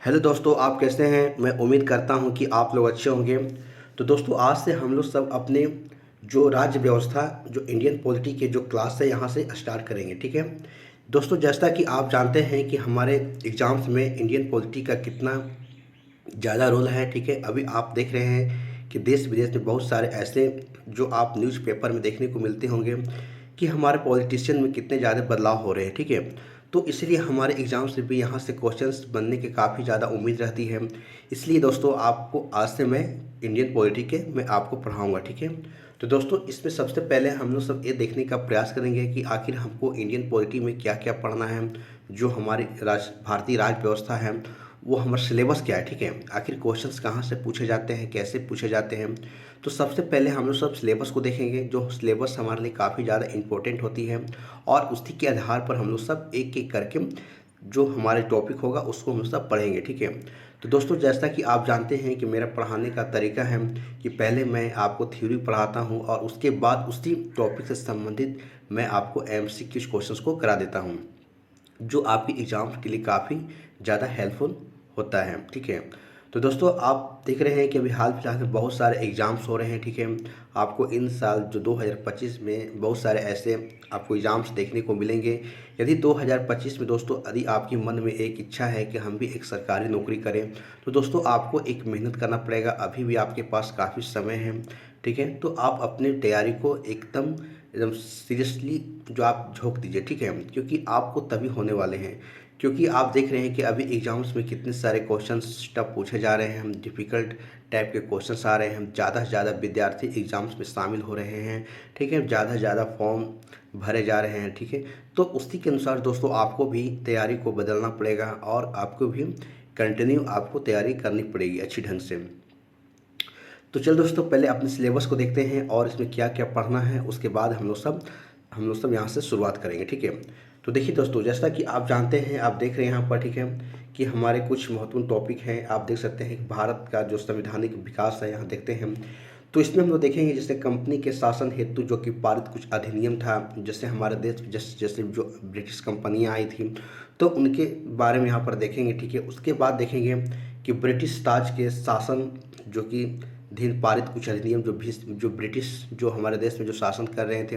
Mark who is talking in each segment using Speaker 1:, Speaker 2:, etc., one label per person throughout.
Speaker 1: Hello दोस्तों, आप कैसे हैं? मैं उम्मीद करता हूं कि आप लोग अच्छे होंगे। तो दोस्तों, आज से हम लोग सब अपने जो राज्य व्यवस्था, जो इंडियन पॉलिटी के जो क्लास है यहाँ से स्टार्ट करेंगे, ठीक है। दोस्तों, जैसा कि आप जानते हैं कि हमारे एग्ज़ाम्स में इंडियन पॉलिटी का कितना ज़्यादा रोल है, ठीक है। अभी आप देख रहे हैं कि देश विदेश में बहुत सारे ऐसे जो आप न्यूज़पेपर में देखने को मिलते होंगे कि हमारे पॉलिटिशियन में कितने ज़्यादा बदलाव हो रहे हैं, ठीक है। तो इसलिए हमारे एग्ज़ाम से भी यहाँ से क्वेश्चंस बनने की काफ़ी ज़्यादा उम्मीद रहती है। इसलिए दोस्तों, आपको आज से मैं इंडियन पॉलिटी के मैं आपको पढ़ाऊँगा, ठीक है। तो दोस्तों, इसमें सबसे पहले हम लोग सब ये देखने का प्रयास करेंगे कि आखिर हमको इंडियन पॉलिटी में क्या क्या पढ़ना है। जो हमारी भारतीय राज्य व्यवस्था है, वो हमारा सिलेबस क्या है, ठीक है। आखिर क्वेश्चंस कहाँ से पूछे जाते हैं, कैसे पूछे जाते हैं। तो सबसे पहले हम लोग सब सिलेबस को देखेंगे। जो सिलेबस हमारे लिए काफ़ी ज़्यादा इम्पोर्टेंट होती है, और उसी के आधार पर हम लोग सब एक एक करके जो हमारे टॉपिक होगा उसको हम सब पढ़ेंगे, ठीक है। तो दोस्तों, जैसा कि आप जानते हैं कि मेरा पढ़ाने का तरीका है कि पहले मैं आपको थ्योरी पढ़ाता हूँ और उसके बाद उसी टॉपिक से संबंधित मैं आपको एमसीक्यू क्वेश्चंस को करा देता हूँ, जो आपकी एग्ज़ाम के लिए काफ़ी ज़्यादा हेल्पफुल होता है, ठीक है। तो दोस्तों, आप देख रहे हैं कि अभी हाल फिलहाल में बहुत सारे एग्ज़ाम्स हो रहे हैं, ठीक है। आपको इन साल जो 2025 में बहुत सारे ऐसे आपको एग्ज़ाम्स देखने को मिलेंगे। यदि 2025 में दोस्तों, यदि आपके मन में एक इच्छा है कि हम भी एक सरकारी नौकरी करें, तो दोस्तों आपको एक मेहनत करना पड़ेगा। अभी भी आपके पास काफ़ी समय है, ठीक है। तो आप अपनी तैयारी को एकदम एकदम सीरियसली जो आप झोंक दीजिए, ठीक है। क्योंकि आपको तभी होने वाले हैं, क्योंकि आप देख रहे हैं कि अभी एग्ज़ाम्स में कितने सारे क्वेश्चंस टफ पूछे जा रहे हैं, डिफ़िकल्ट टाइप के क्वेश्चंस आ रहे हैं। ज़्यादा से ज़्यादा विद्यार्थी एग्ज़ाम्स में शामिल हो रहे हैं, ठीक है। ज़्यादा से ज़्यादा फॉर्म भरे जा रहे हैं, ठीक है। तो उसी के अनुसार दोस्तों आपको भी तैयारी को बदलना पड़ेगा, और आपको भी कंटिन्यू आपको तैयारी करनी पड़ेगी अच्छी ढंग से। तो चल दोस्तों, पहले अपने सिलेबस को देखते हैं और इसमें क्या क्या पढ़ना है। उसके बाद हम लोग सब यहाँ से शुरुआत करेंगे, ठीक है। तो देखिए दोस्तों, जैसा कि आप जानते हैं, आप देख रहे हैं यहाँ पर, ठीक है, कि हमारे कुछ महत्वपूर्ण टॉपिक हैं। आप देख सकते हैं कि भारत का जो संवैधानिक विकास है, यहाँ देखते हैं। तो इसमें हम लोग देखेंगे जैसे कंपनी के शासन हेतु जो कि पारित कुछ अधिनियम था, जैसे हमारे देश जैसे जैसे जो ब्रिटिश कंपनियाँ आई थी, तो उनके बारे में यहाँ पर देखेंगे, ठीक है। उसके बाद देखेंगे कि ब्रिटिश ताज के शासन जो कि अधीन पारित कुछ अधिनियम जो ब्रिटिश जो हमारे देश में जो शासन कर रहे थे,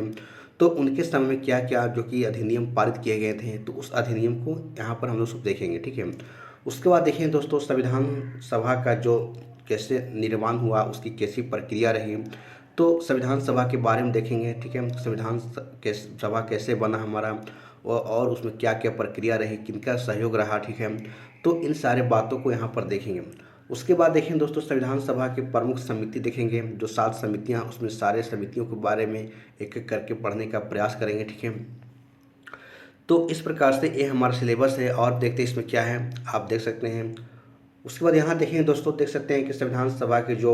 Speaker 1: तो उनके समय में क्या क्या जो कि अधिनियम पारित किए गए थे, तो उस अधिनियम को यहाँ पर हम लोग सब देखेंगे, ठीक है। उसके बाद देखेंगे दोस्तों, संविधान सभा का जो कैसे निर्माण हुआ, उसकी कैसी प्रक्रिया रही। तो संविधान सभा के बारे में देखेंगे, ठीक है। सभा कैसे बना हमारा, और उसमें क्या क्या प्रक्रिया रही, किनका सहयोग रहा, ठीक है। तो इन सारे बातों को यहाँ पर देखेंगे। उसके बाद देखें दोस्तों, संविधान सभा के प्रमुख समिति देखेंगे, जो 7 समितियाँ, उसमें सारे समितियों के बारे में एक एक करके पढ़ने का प्रयास करेंगे, ठीक है। तो इस प्रकार से ये हमारा सिलेबस है, और देखते हैं इसमें क्या है, आप देख सकते हैं। उसके बाद यहाँ देखेंगे दोस्तों, देख सकते हैं कि संविधान सभा के जो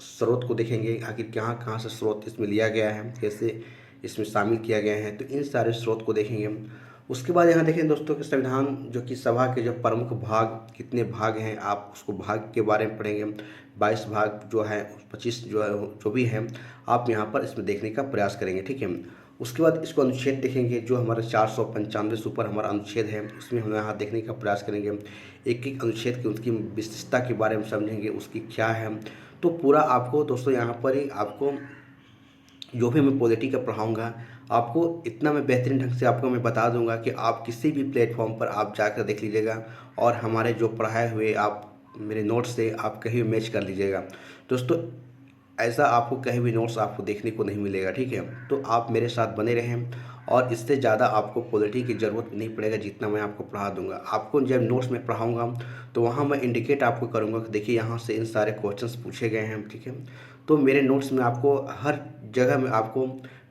Speaker 1: स्रोत को देखेंगे, आखिर कहाँ कहाँ से स्रोत इसमें लिया गया है, कैसे इसमें शामिल किया गया है, तो इन सारे स्रोत को देखेंगे। उसके बाद यहाँ देखें दोस्तों कि संविधान जो कि सभा के जो प्रमुख भाग, कितने भाग हैं, आप उसको भाग के बारे में पढ़ेंगे। 22 भाग जो है, 25 जो है, जो भी है, आप यहाँ पर इसमें देखने का प्रयास करेंगे, ठीक है। उसके बाद इसको अनुच्छेद देखेंगे, जो हमारा 495 से ऊपर हमारा अनुच्छेद है, उसमें हम यहाँ देखने का प्रयास करेंगे। एक एक अनुच्छेद की उसकी विशिष्टता के बारे में समझेंगे, उसकी क्या है। तो पूरा आपको दोस्तों यहाँ पर ही आपको जो भी मैं पॉलिटी का पढ़ाऊँगा, आपको इतना मैं बेहतरीन ढंग से आपको मैं बता दूँगा कि आप किसी भी प्लेटफॉर्म पर आप जाकर देख लीजिएगा, और हमारे जो पढ़ाए हुए आप मेरे नोट्स से आप कहीं भी मैच कर लीजिएगा दोस्तों। ऐसा आपको कहीं भी नोट्स आपको देखने को नहीं मिलेगा, ठीक है। तो आप मेरे साथ बने रहें, और इससे ज़्यादा आपको पॉलिटी की ज़रूरत नहीं पड़ेगा, जितना मैं आपको पढ़ा दूंगा। आपको जब नोट्स में पढ़ाऊंगा, तो वहाँ मैं इंडिकेट आपको करूँगा कि देखिए यहाँ से इन सारे क्वेश्चंस पूछे गए हैं, ठीक है। तो मेरे नोट्स में आपको हर जगह में आपको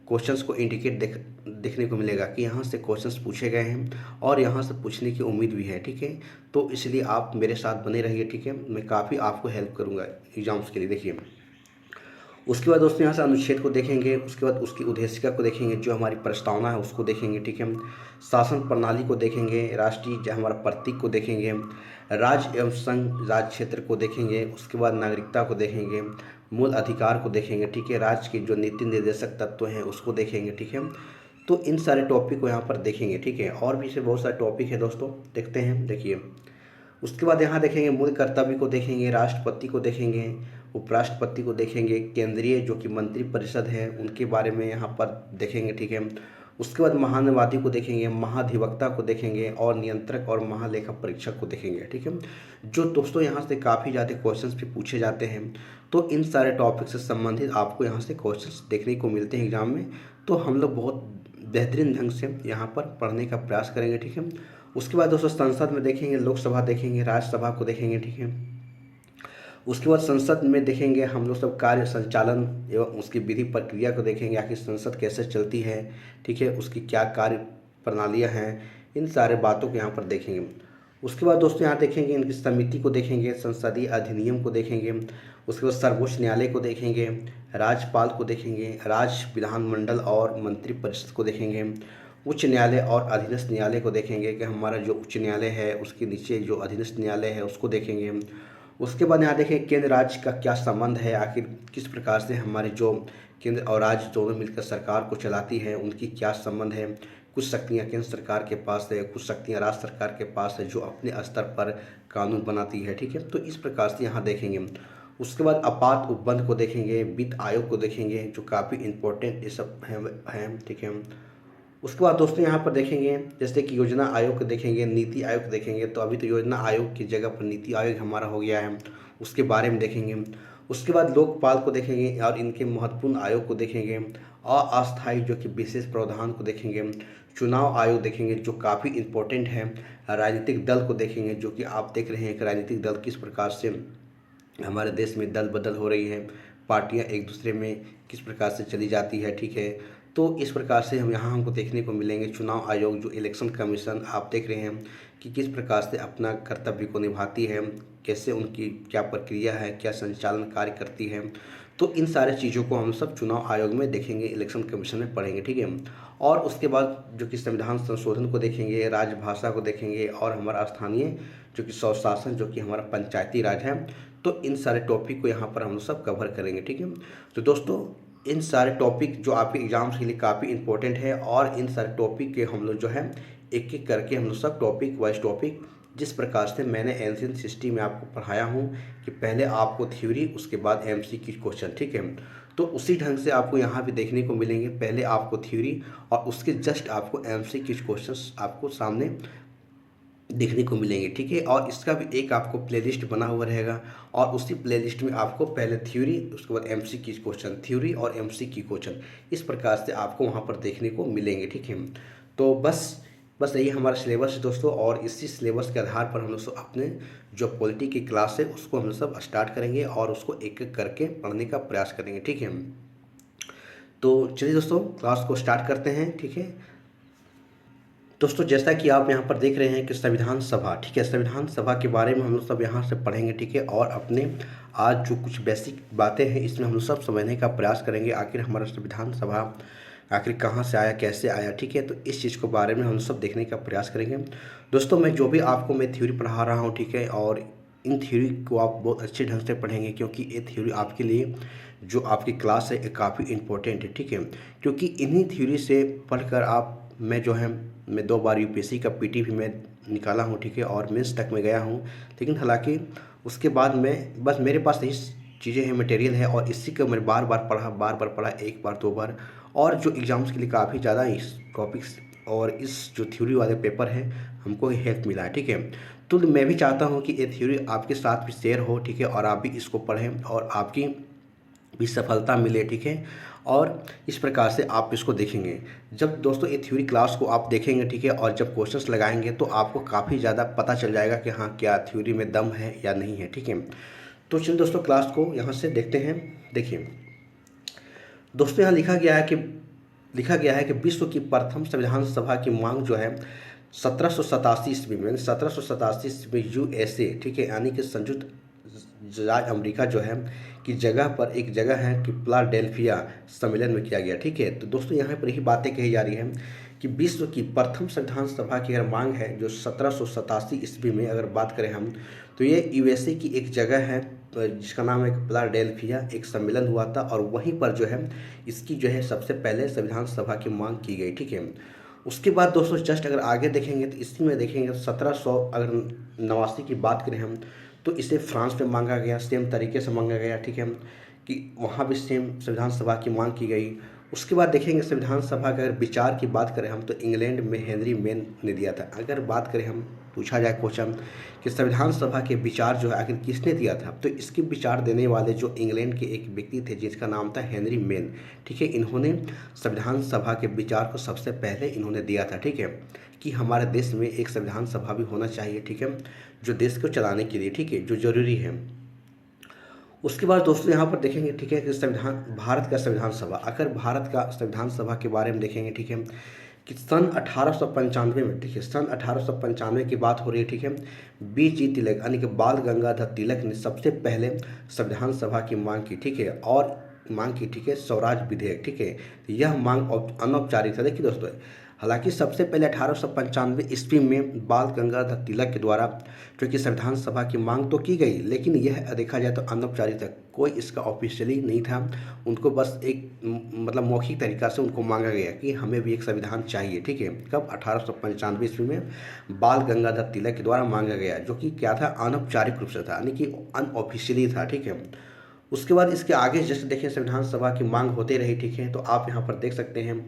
Speaker 1: क्वेश्चंस को इंडिकेट देखने को मिलेगा कि यहाँ से क्वेश्चंस पूछे गए हैं, और यहाँ से पूछने की उम्मीद भी है, ठीक है। तो इसलिए आप मेरे साथ बने रहिए, ठीक है। मैं काफ़ी आपको हेल्प करूँगा एग्ज़ाम्स के लिए, देखिए। उसके बाद दोस्तों यहाँ से अनुच्छेद को देखेंगे, उसके बाद उसकी उद्देशिका को देखेंगे, जो हमारी प्रस्तावना है उसको देखेंगे, ठीक है। शासन प्रणाली को देखेंगे, राष्ट्रीय जो हमारा प्रतीक को देखेंगे, राज्य एवं संघ राज्य क्षेत्र को देखेंगे, उसके बाद नागरिकता को देखेंगे, मूल अधिकार को देखेंगे, ठीक है। राज्य के जो नीति निर्देशक तत्व हैं उसको देखेंगे, ठीक है। तो इन सारे टॉपिक को यहाँ पर देखेंगे, ठीक है। और भी से बहुत सारे टॉपिक है दोस्तों, देखते हैं, देखिए। उसके बाद यहाँ देखेंगे मूल कर्तव्य को देखेंगे, राष्ट्रपति को देखेंगे, उपराष्ट्रपति को देखेंगे, केंद्रीय जो कि मंत्रिपरिषद है उनके बारे में यहाँ पर देखेंगे, ठीक है। उसके बाद महान्यायवादी को देखेंगे, महाधिवक्ता को देखेंगे और नियंत्रक और महालेखा परीक्षक को देखेंगे, ठीक है। जो दोस्तों यहाँ से काफ़ी ज़्यादा क्वेश्चंस भी पूछे जाते हैं, तो इन सारे टॉपिक से संबंधित आपको यहाँ से क्वेश्चंस देखने को मिलते हैं एग्जाम में। तो हम लोग बहुत बेहतरीन ढंग से यहाँ पर पढ़ने का प्रयास करेंगे, ठीक है। उसके बाद दोस्तों संसद में देखेंगे, लोकसभा देखेंगे, राज्यसभा को देखेंगे, ठीक है। उसके बाद संसद में देखेंगे हम लोग सब कार्य संचालन एवं उसकी विधि प्रक्रिया को देखेंगे, आखिर संसद कैसे चलती है, ठीक है, उसकी क्या कार्य प्रणालियाँ हैं, इन सारे बातों को यहाँ पर देखेंगे। उसके बाद दोस्तों यहाँ देखेंगे इनकी समिति को देखेंगे, संसदीय अधिनियम को देखेंगे, उसके बाद सर्वोच्च न्यायालय को देखेंगे, राज्यपाल को देखेंगे, राज्य विधानमंडल और मंत्रिपरिषद को देखेंगे, उच्च न्यायालय और अधीनस्थ न्यायालय को देखेंगे कि हमारा जो उच्च न्यायालय है उसके नीचे जो अधीनस्थ न्यायालय है उसको देखेंगे। उसके बाद यहाँ देखें केंद्र राज्य का क्या संबंध है, आखिर किस प्रकार से हमारे जो केंद्र और राज्य दोनों मिलकर सरकार को चलाती हैं, उनकी क्या संबंध है। कुछ शक्तियाँ केंद्र सरकार के पास है, कुछ शक्तियाँ राज्य सरकार के पास है जो अपने स्तर पर कानून बनाती है, ठीक है। तो इस प्रकार से यहाँ देखेंगे। उसके बाद आपात उपबंध को देखेंगे, वित्त आयोग को देखेंगे जो काफ़ी इम्पोर्टेंट ये सब हैं, ठीक है। उसके बाद दोस्तों यहाँ पर देखेंगे जैसे कि योजना आयोग को देखेंगे, नीति आयोग को देखेंगे। तो अभी तो योजना आयोग की जगह पर नीति आयोग हमारा हो गया है, उसके बारे में देखेंगे। उसके बाद लोकपाल को देखेंगे और इनके महत्वपूर्ण आयोग को देखेंगे, अस्थायी जो कि विशेष प्रावधान को देखेंगे, चुनाव आयोग देखेंगे जो काफ़ी इम्पोर्टेंट है, राजनीतिक दल को देखेंगे जो कि आप देख रहे हैं कि राजनीतिक दल किस प्रकार से हमारे देश में दल बदल हो रही है, पार्टियां एक दूसरे में किस प्रकार से चली जाती है, ठीक है। तो इस प्रकार से हम यहाँ हमको देखने को मिलेंगे। चुनाव आयोग जो इलेक्शन कमीशन आप देख रहे हैं कि किस प्रकार से अपना कर्तव्य को निभाती है, कैसे उनकी क्या प्रक्रिया है, क्या संचालन कार्य करती है। तो इन सारे चीज़ों को हम सब चुनाव आयोग में देखेंगे, इलेक्शन कमीशन में पढ़ेंगे, ठीक है। और उसके बाद जो कि संविधान संशोधन को देखेंगे, राजभाषा को देखेंगे और हमारा स्थानीय जो कि स्वशासन जो कि हमारा पंचायती राज है। तो इन सारे टॉपिक को यहाँ पर हम लोग सब कवर करेंगे, ठीक है। तो दोस्तों इन सारे टॉपिक जो आपके एग्जाम्स के लिए काफ़ी इंपॉर्टेंट है और इन सारे टॉपिक के हम लोग जो है एक एक करके हम लोग सब टॉपिक वाइज टॉपिक जिस प्रकार से मैंने एंशिएंट हिस्ट्री में आपको पढ़ाया हूँ कि पहले आपको थ्योरी उसके बाद एमसीक्यू क्वेश्चन, ठीक है। तो उसी ढंग से आपको यहाँ भी देखने को मिलेंगे, पहले आपको थ्योरी और उसके जस्ट आपको एमसीक्यू क्वेश्चंस आपको सामने देखने को मिलेंगे, ठीक है। और इसका भी एक आपको प्लेलिस्ट बना हुआ रहेगा और उसी प्लेलिस्ट में आपको पहले थ्योरी उसके बाद एमसीक्यू क्वेश्चन, थ्योरी और एमसीक्यू क्वेश्चन इस प्रकार से आपको वहाँ पर देखने को मिलेंगे, ठीक है। तो बस यही हमारा सिलेबस है दोस्तों और इसी सिलेबस के आधार पर हम लोग अपने जो पॉलिटी की क्लास है उसको हम सब स्टार्ट करेंगे और उसको एक एक करके पढ़ने का प्रयास करेंगे, ठीक है। तो चलिए दोस्तों क्लास को स्टार्ट करते हैं, ठीक है। दोस्तों जैसा कि आप यहाँ पर देख रहे हैं कि संविधान सभा, ठीक है, संविधान सभा के बारे में हम लोग सब यहाँ से पढ़ेंगे, ठीक है। और अपने आज जो कुछ बेसिक बातें हैं इसमें हम लोग सब समझने का प्रयास करेंगे, आखिर हमारा संविधान सभा आखिर कहाँ से आया, कैसे आया, ठीक है। तो इस चीज़ के बारे में हम सब देखने का प्रयास करेंगे। दोस्तों मैं जो भी आपको मैं थ्योरी पढ़ा रहा हूँ, ठीक है, और इन थ्योरी को आप बहुत अच्छे ढंग से पढ़ेंगे क्योंकि ये थ्योरी आपके लिए जो आपकी क्लास है ये काफ़ी इंपॉर्टेंट है, ठीक है। क्योंकि इन्हीं थ्योरी से पढ़कर मैं जो है मैं 2 बार यूपीएससी का पीटी भी मैं निकाला हूँ, ठीक है, और मेंस तक में गया हूँ। लेकिन हालांकि उसके बाद मैं बस मेरे पास यही चीज़ें हैं, मटेरियल है और इसी को मैं बार बार पढ़ा 1 बार 2 बार। और जो एग्ज़ाम्स के लिए काफ़ी ज़्यादा इस टॉपिक्स और इस जो थ्योरी वाले पेपर है हमको हेल्प मिला है, ठीक है। तो मैं भी चाहता हूँ कि ये थ्योरी आपके साथ भी शेयर हो, ठीक है, और आप भी इसको पढ़ें और आपकी भी सफलता मिले, ठीक है। और इस प्रकार से आप इसको देखेंगे। जब दोस्तों ये थ्योरी क्लास को आप देखेंगे, ठीक है, और जब क्वेश्चंस लगाएंगे तो आपको काफ़ी ज़्यादा पता चल जाएगा कि हाँ क्या थ्योरी में दम है या नहीं है, ठीक है। तो चलिए दोस्तों क्लास को यहाँ से देखते हैं। देखिए दोस्तों यहाँ लिखा गया है कि विश्व की प्रथम संविधान सभा की मांग जो है 1787 ईस्वी में, 1787 ईस्वी यूएसए, ठीक है, यानी कि संयुक्त राज्य अमेरिका जो है की जगह पर एक जगह है कि फिलाडेल्फिया सम्मेलन में किया गया, ठीक है। तो दोस्तों यहाँ पर यही बातें कही जा रही है कि विश्व की प्रथम संविधान सभा की अगर मांग है जो 1787 ईस्वी में अगर बात करें हम तो ये यूएसए की एक जगह है जिसका नाम है फिलाडेल्फिया, एक सम्मेलन हुआ था और वहीं पर जो है इसकी जो है सबसे पहले संविधान सभा की मांग की गई, ठीक है। उसके बाद दोस्तों जस्ट अगर आगे देखेंगे तो इसी में देखेंगे 1700 अगर नवासी की बात करें हम, तो इसे फ्रांस में मांगा गया, सेम तरीके से मांगा गया, ठीक है, कि वहाँ भी सेम संविधान सभा की मांग की गई। उसके बाद देखेंगे संविधान सभा का अगर विचार की बात करें हम, तो इंग्लैंड में हेनरी मेन ने दिया था। अगर बात करें हम, पूछा जाए क्वेश्चन कि संविधान सभा के विचार जो है आखिर किसने दिया था, तो इसके विचार देने वाले जो इंग्लैंड के एक व्यक्ति थे जिसका नाम था हेनरी मेन, ठीक है। इन्होंने संविधान सभा के विचार को सबसे पहले इन्होंने दिया था, ठीक है, कि हमारे देश में एक संविधान सभा भी होना चाहिए, ठीक है, जो देश को चलाने के लिए, ठीक है, जो ज़रूरी है। उसके बाद दोस्तों यहाँ पर देखेंगे, ठीक है, कि संविधान, भारत का संविधान सभा, अगर भारत का संविधान सभा के बारे में देखेंगे, ठीक है, कि सन 1895 में, ठीक है, सन 1895 की बात हो रही है, ठीक है, BG तिलक यानी कि बाल गंगाधर तिलक ने सबसे पहले संविधान सभा की मांग की, ठीक है, और मांग की, ठीक है, स्वराज विधेयक, ठीक है। यह मांग अनौपचारिक था। देखिए दोस्तों, हालांकि सबसे पहले 1895 ईस्वी में बाल गंगाधर तिलक के द्वारा जो कि संविधान सभा की मांग तो की गई, लेकिन यह देखा जाए तो अनौपचारिक था, कोई इसका ऑफिशियली नहीं था। उनको बस एक मतलब मौखिक तरीका से उनको मांगा गया कि हमें भी एक संविधान चाहिए, ठीक है। कब? 1895 ईस्वी में बाल गंगाधर तिलक के द्वारा मांगा गया, जो कि क्या था, अनौपचारिक रूप से था, यानी कि अनऑफिशियली था, ठीक है। उसके बाद इसके आगे जैसे देखें संविधान सभा की मांग होते रही, ठीक है, तो आप यहाँ पर देख सकते हैं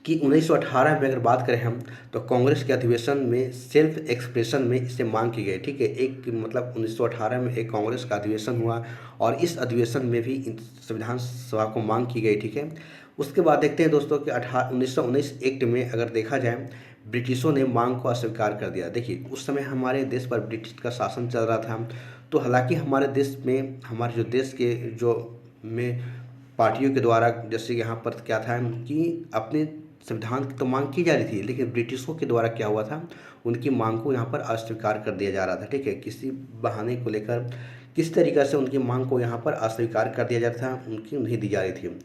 Speaker 1: कि 1918 में अगर बात करें हम, तो कांग्रेस के अधिवेशन में सेल्फ एक्सप्रेशन में इसे मांग की गई, ठीक है। एक मतलब 1918 में एक कांग्रेस का अधिवेशन हुआ और इस अधिवेशन में भी संविधान सभा को मांग की गई, ठीक है। उसके बाद देखते हैं दोस्तों कि 1919 एक्ट में अगर देखा जाए, ब्रिटिशों ने मांग को अस्वीकार कर दिया। देखिए उस समय हमारे देश पर ब्रिटिश का शासन चल रहा था, तो हालांकि हमारे देश में, हमारे जो देश के जो में पार्टियों के द्वारा, जैसे यहाँ पर क्या था कि अपने संविधान की तो मांग की जा रही थी, लेकिन ब्रिटिशों के द्वारा क्या हुआ था, उनकी मांग को यहाँ पर अस्वीकार कर दिया जा रहा था, ठीक है। किसी बहाने को लेकर, किस तरीक़े से उनकी मांग को यहाँ पर अस्वीकार कर दिया जाता था, उनकी नहीं दी जा रही थी।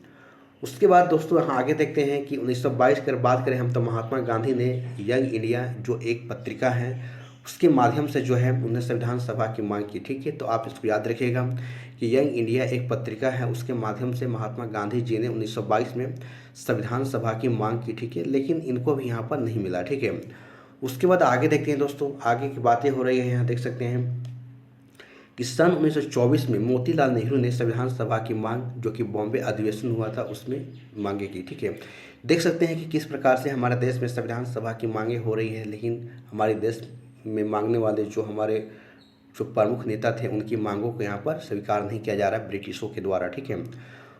Speaker 1: उसके बाद दोस्तों यहाँ आगे देखते हैं कि 1922 की बात करें हम, तो महात्मा गांधी ने यंग इंडिया जो एक पत्रिका है, उसके माध्यम से जो है उन्हें संविधान सभा की मांग की, ठीक है। तो आप इसको याद रखिएगा कि यंग इंडिया एक पत्रिका है, उसके माध्यम से महात्मा गांधी जी ने 1922 में संविधान सभा की मांग की, ठीक है, लेकिन इनको भी यहाँ पर नहीं मिला, ठीक है। उसके बाद आगे देखते हैं दोस्तों, आगे की बातें हो रही हैं, यहाँ देख सकते हैं कि सन 1924 में मोतीलाल नेहरू ने संविधान सभा की मांग, जो कि बॉम्बे अधिवेशन हुआ था, उसमें मांगे की, ठीक है। देख सकते हैं कि किस प्रकार से हमारे देश में संविधान सभा की मांगे हो रही है, लेकिन हमारे देश में मांगने वाले जो हमारे जो प्रमुख नेता थे, उनकी मांगों को यहाँ पर स्वीकार नहीं किया जा रहा है ब्रिटिशों के द्वारा, ठीक है।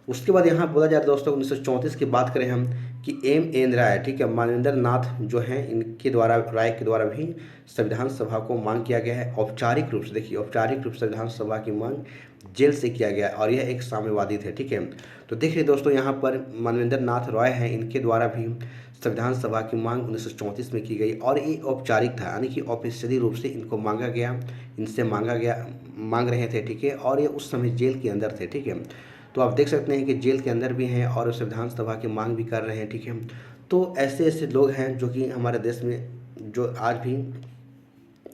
Speaker 1: उसके बाद यहाँ बोला जा रहा है दोस्तों 1934 की बात करें हम, कि M.N. राय, ठीक है, मानवेंद्र नाथ जो हैं, इनके द्वारा, राय के द्वारा भी संविधान सभा को मांग किया गया है औपचारिक रूप से। देखिए औपचारिक रूप से संविधान सभा की मांग जेल से किया गया और यह एक साम्यवादी थे, ठीक है। तो देखिए दोस्तों यहाँ पर मानवेंद्र नाथ राय हैं, इनके द्वारा भी संविधान सभा की मांग 1934 में की गई और ये औपचारिक था, यानी कि ऑफिशियली रूप से इनको मांगा गया, इनसे मांगा गया, मांग रहे थे, ठीक है, और ये उस समय जेल के अंदर थे, ठीक है। तो आप देख सकते हैं कि जेल के अंदर भी हैं और संविधान सभा की मांग भी कर रहे हैं, ठीक है। तो ऐसे ऐसे लोग हैं जो कि हमारे देश में जो आज भी,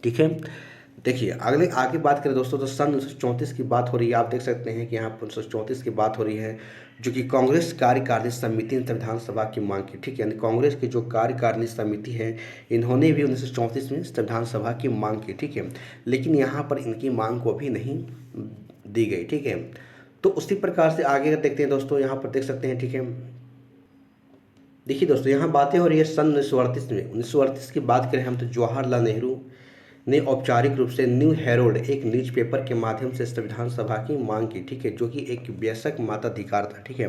Speaker 1: ठीक है। देखिए आगे बात करें दोस्तों, तो सन 1934 की बात हो रही है, आप देख सकते हैं कि यहाँ पर 1934 की बात हो रही है, जो कि कांग्रेस कार्यकारिणी समिति ने संविधान सभा की मांग की, ठीक है, यानी कांग्रेस की जो कार्यकारिणी समिति है, इन्होंने भी 1934 में संविधान सभा की मांग की, ठीक है, लेकिन यहाँ पर इनकी मांग को भी नहीं दी गई, ठीक है। तो उसी प्रकार से आगे देखते हैं दोस्तों, यहाँ पर देख सकते हैं, ठीक है। देखिए दोस्तों यहाँ बातें हो रही है सन 1938 में, 1938 की बात करें हम, तो जवाहरलाल नेहरू ने औपचारिक रूप से न्यू हेरोल्ड एक न्यूज़पेपर के माध्यम से संविधान सभा की मांग की, ठीक है, जो कि एक वयस्क मताधिकार था, ठीक है।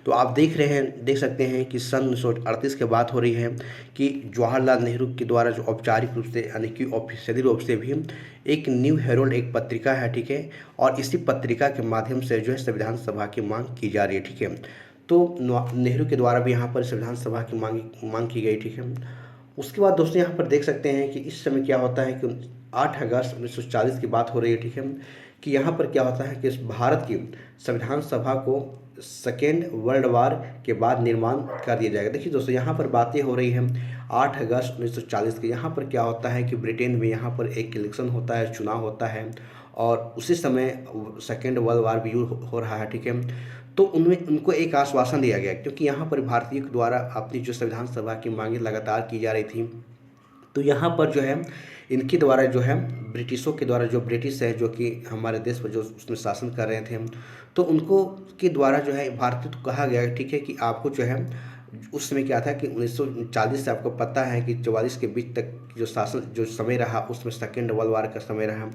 Speaker 1: तो आप देख सकते हैं कि सन 1938 की बात हो रही है कि जवाहरलाल नेहरू के द्वारा जो औपचारिक रूप से, यानी कि ऑफिशियली रूप से भी एक न्यू हेरोल्ड एक पत्रिका है, ठीक है, और इसी पत्रिका के माध्यम से जो है संविधान सभा की मांग की जा रही है, ठीक है। तो नेहरू के द्वारा भी यहाँ पर संविधान सभा की मांग की गई, ठीक है। उसके बाद दोस्तों यहाँ पर देख सकते हैं कि इस समय क्या होता है कि 8 अगस्त 1940 की बात हो रही है, ठीक है, कि यहाँ पर क्या होता है कि भारत की संविधान सभा को सेकेंड वर्ल्ड वार के बाद निर्माण कर दिया जाएगा। देखिए दोस्तों यहाँ पर बातें हो रही हैं 8 अगस्त 1940 की। यहाँ पर क्या होता है कि ब्रिटेन में यहाँ पर एक इलेक्शन होता है, चुनाव होता है, और उसी समय सेकेंड वर्ल्ड वार भी हो रहा है, ठीक है। तो उनमें उनको एक आश्वासन दिया गया, क्योंकि यहाँ पर भारतीयों के द्वारा अपनी जो संविधान सभा की मांगें लगातार की जा रही थी। तो यहाँ पर जो है इनके द्वारा जो है ब्रिटिशों के द्वारा, जो ब्रिटिश है जो कि हमारे देश पर जो उसमें शासन कर रहे थे, तो उनको के द्वारा जो है भारतीय को कहा गया, ठीक है, कि आपको जो है उस समय क्या था कि 1940 से आपको पता है कि 44 के बीच तक जो शासन जो समय रहा उसमें सेकेंड वर्ल्ड वार का समय रहा।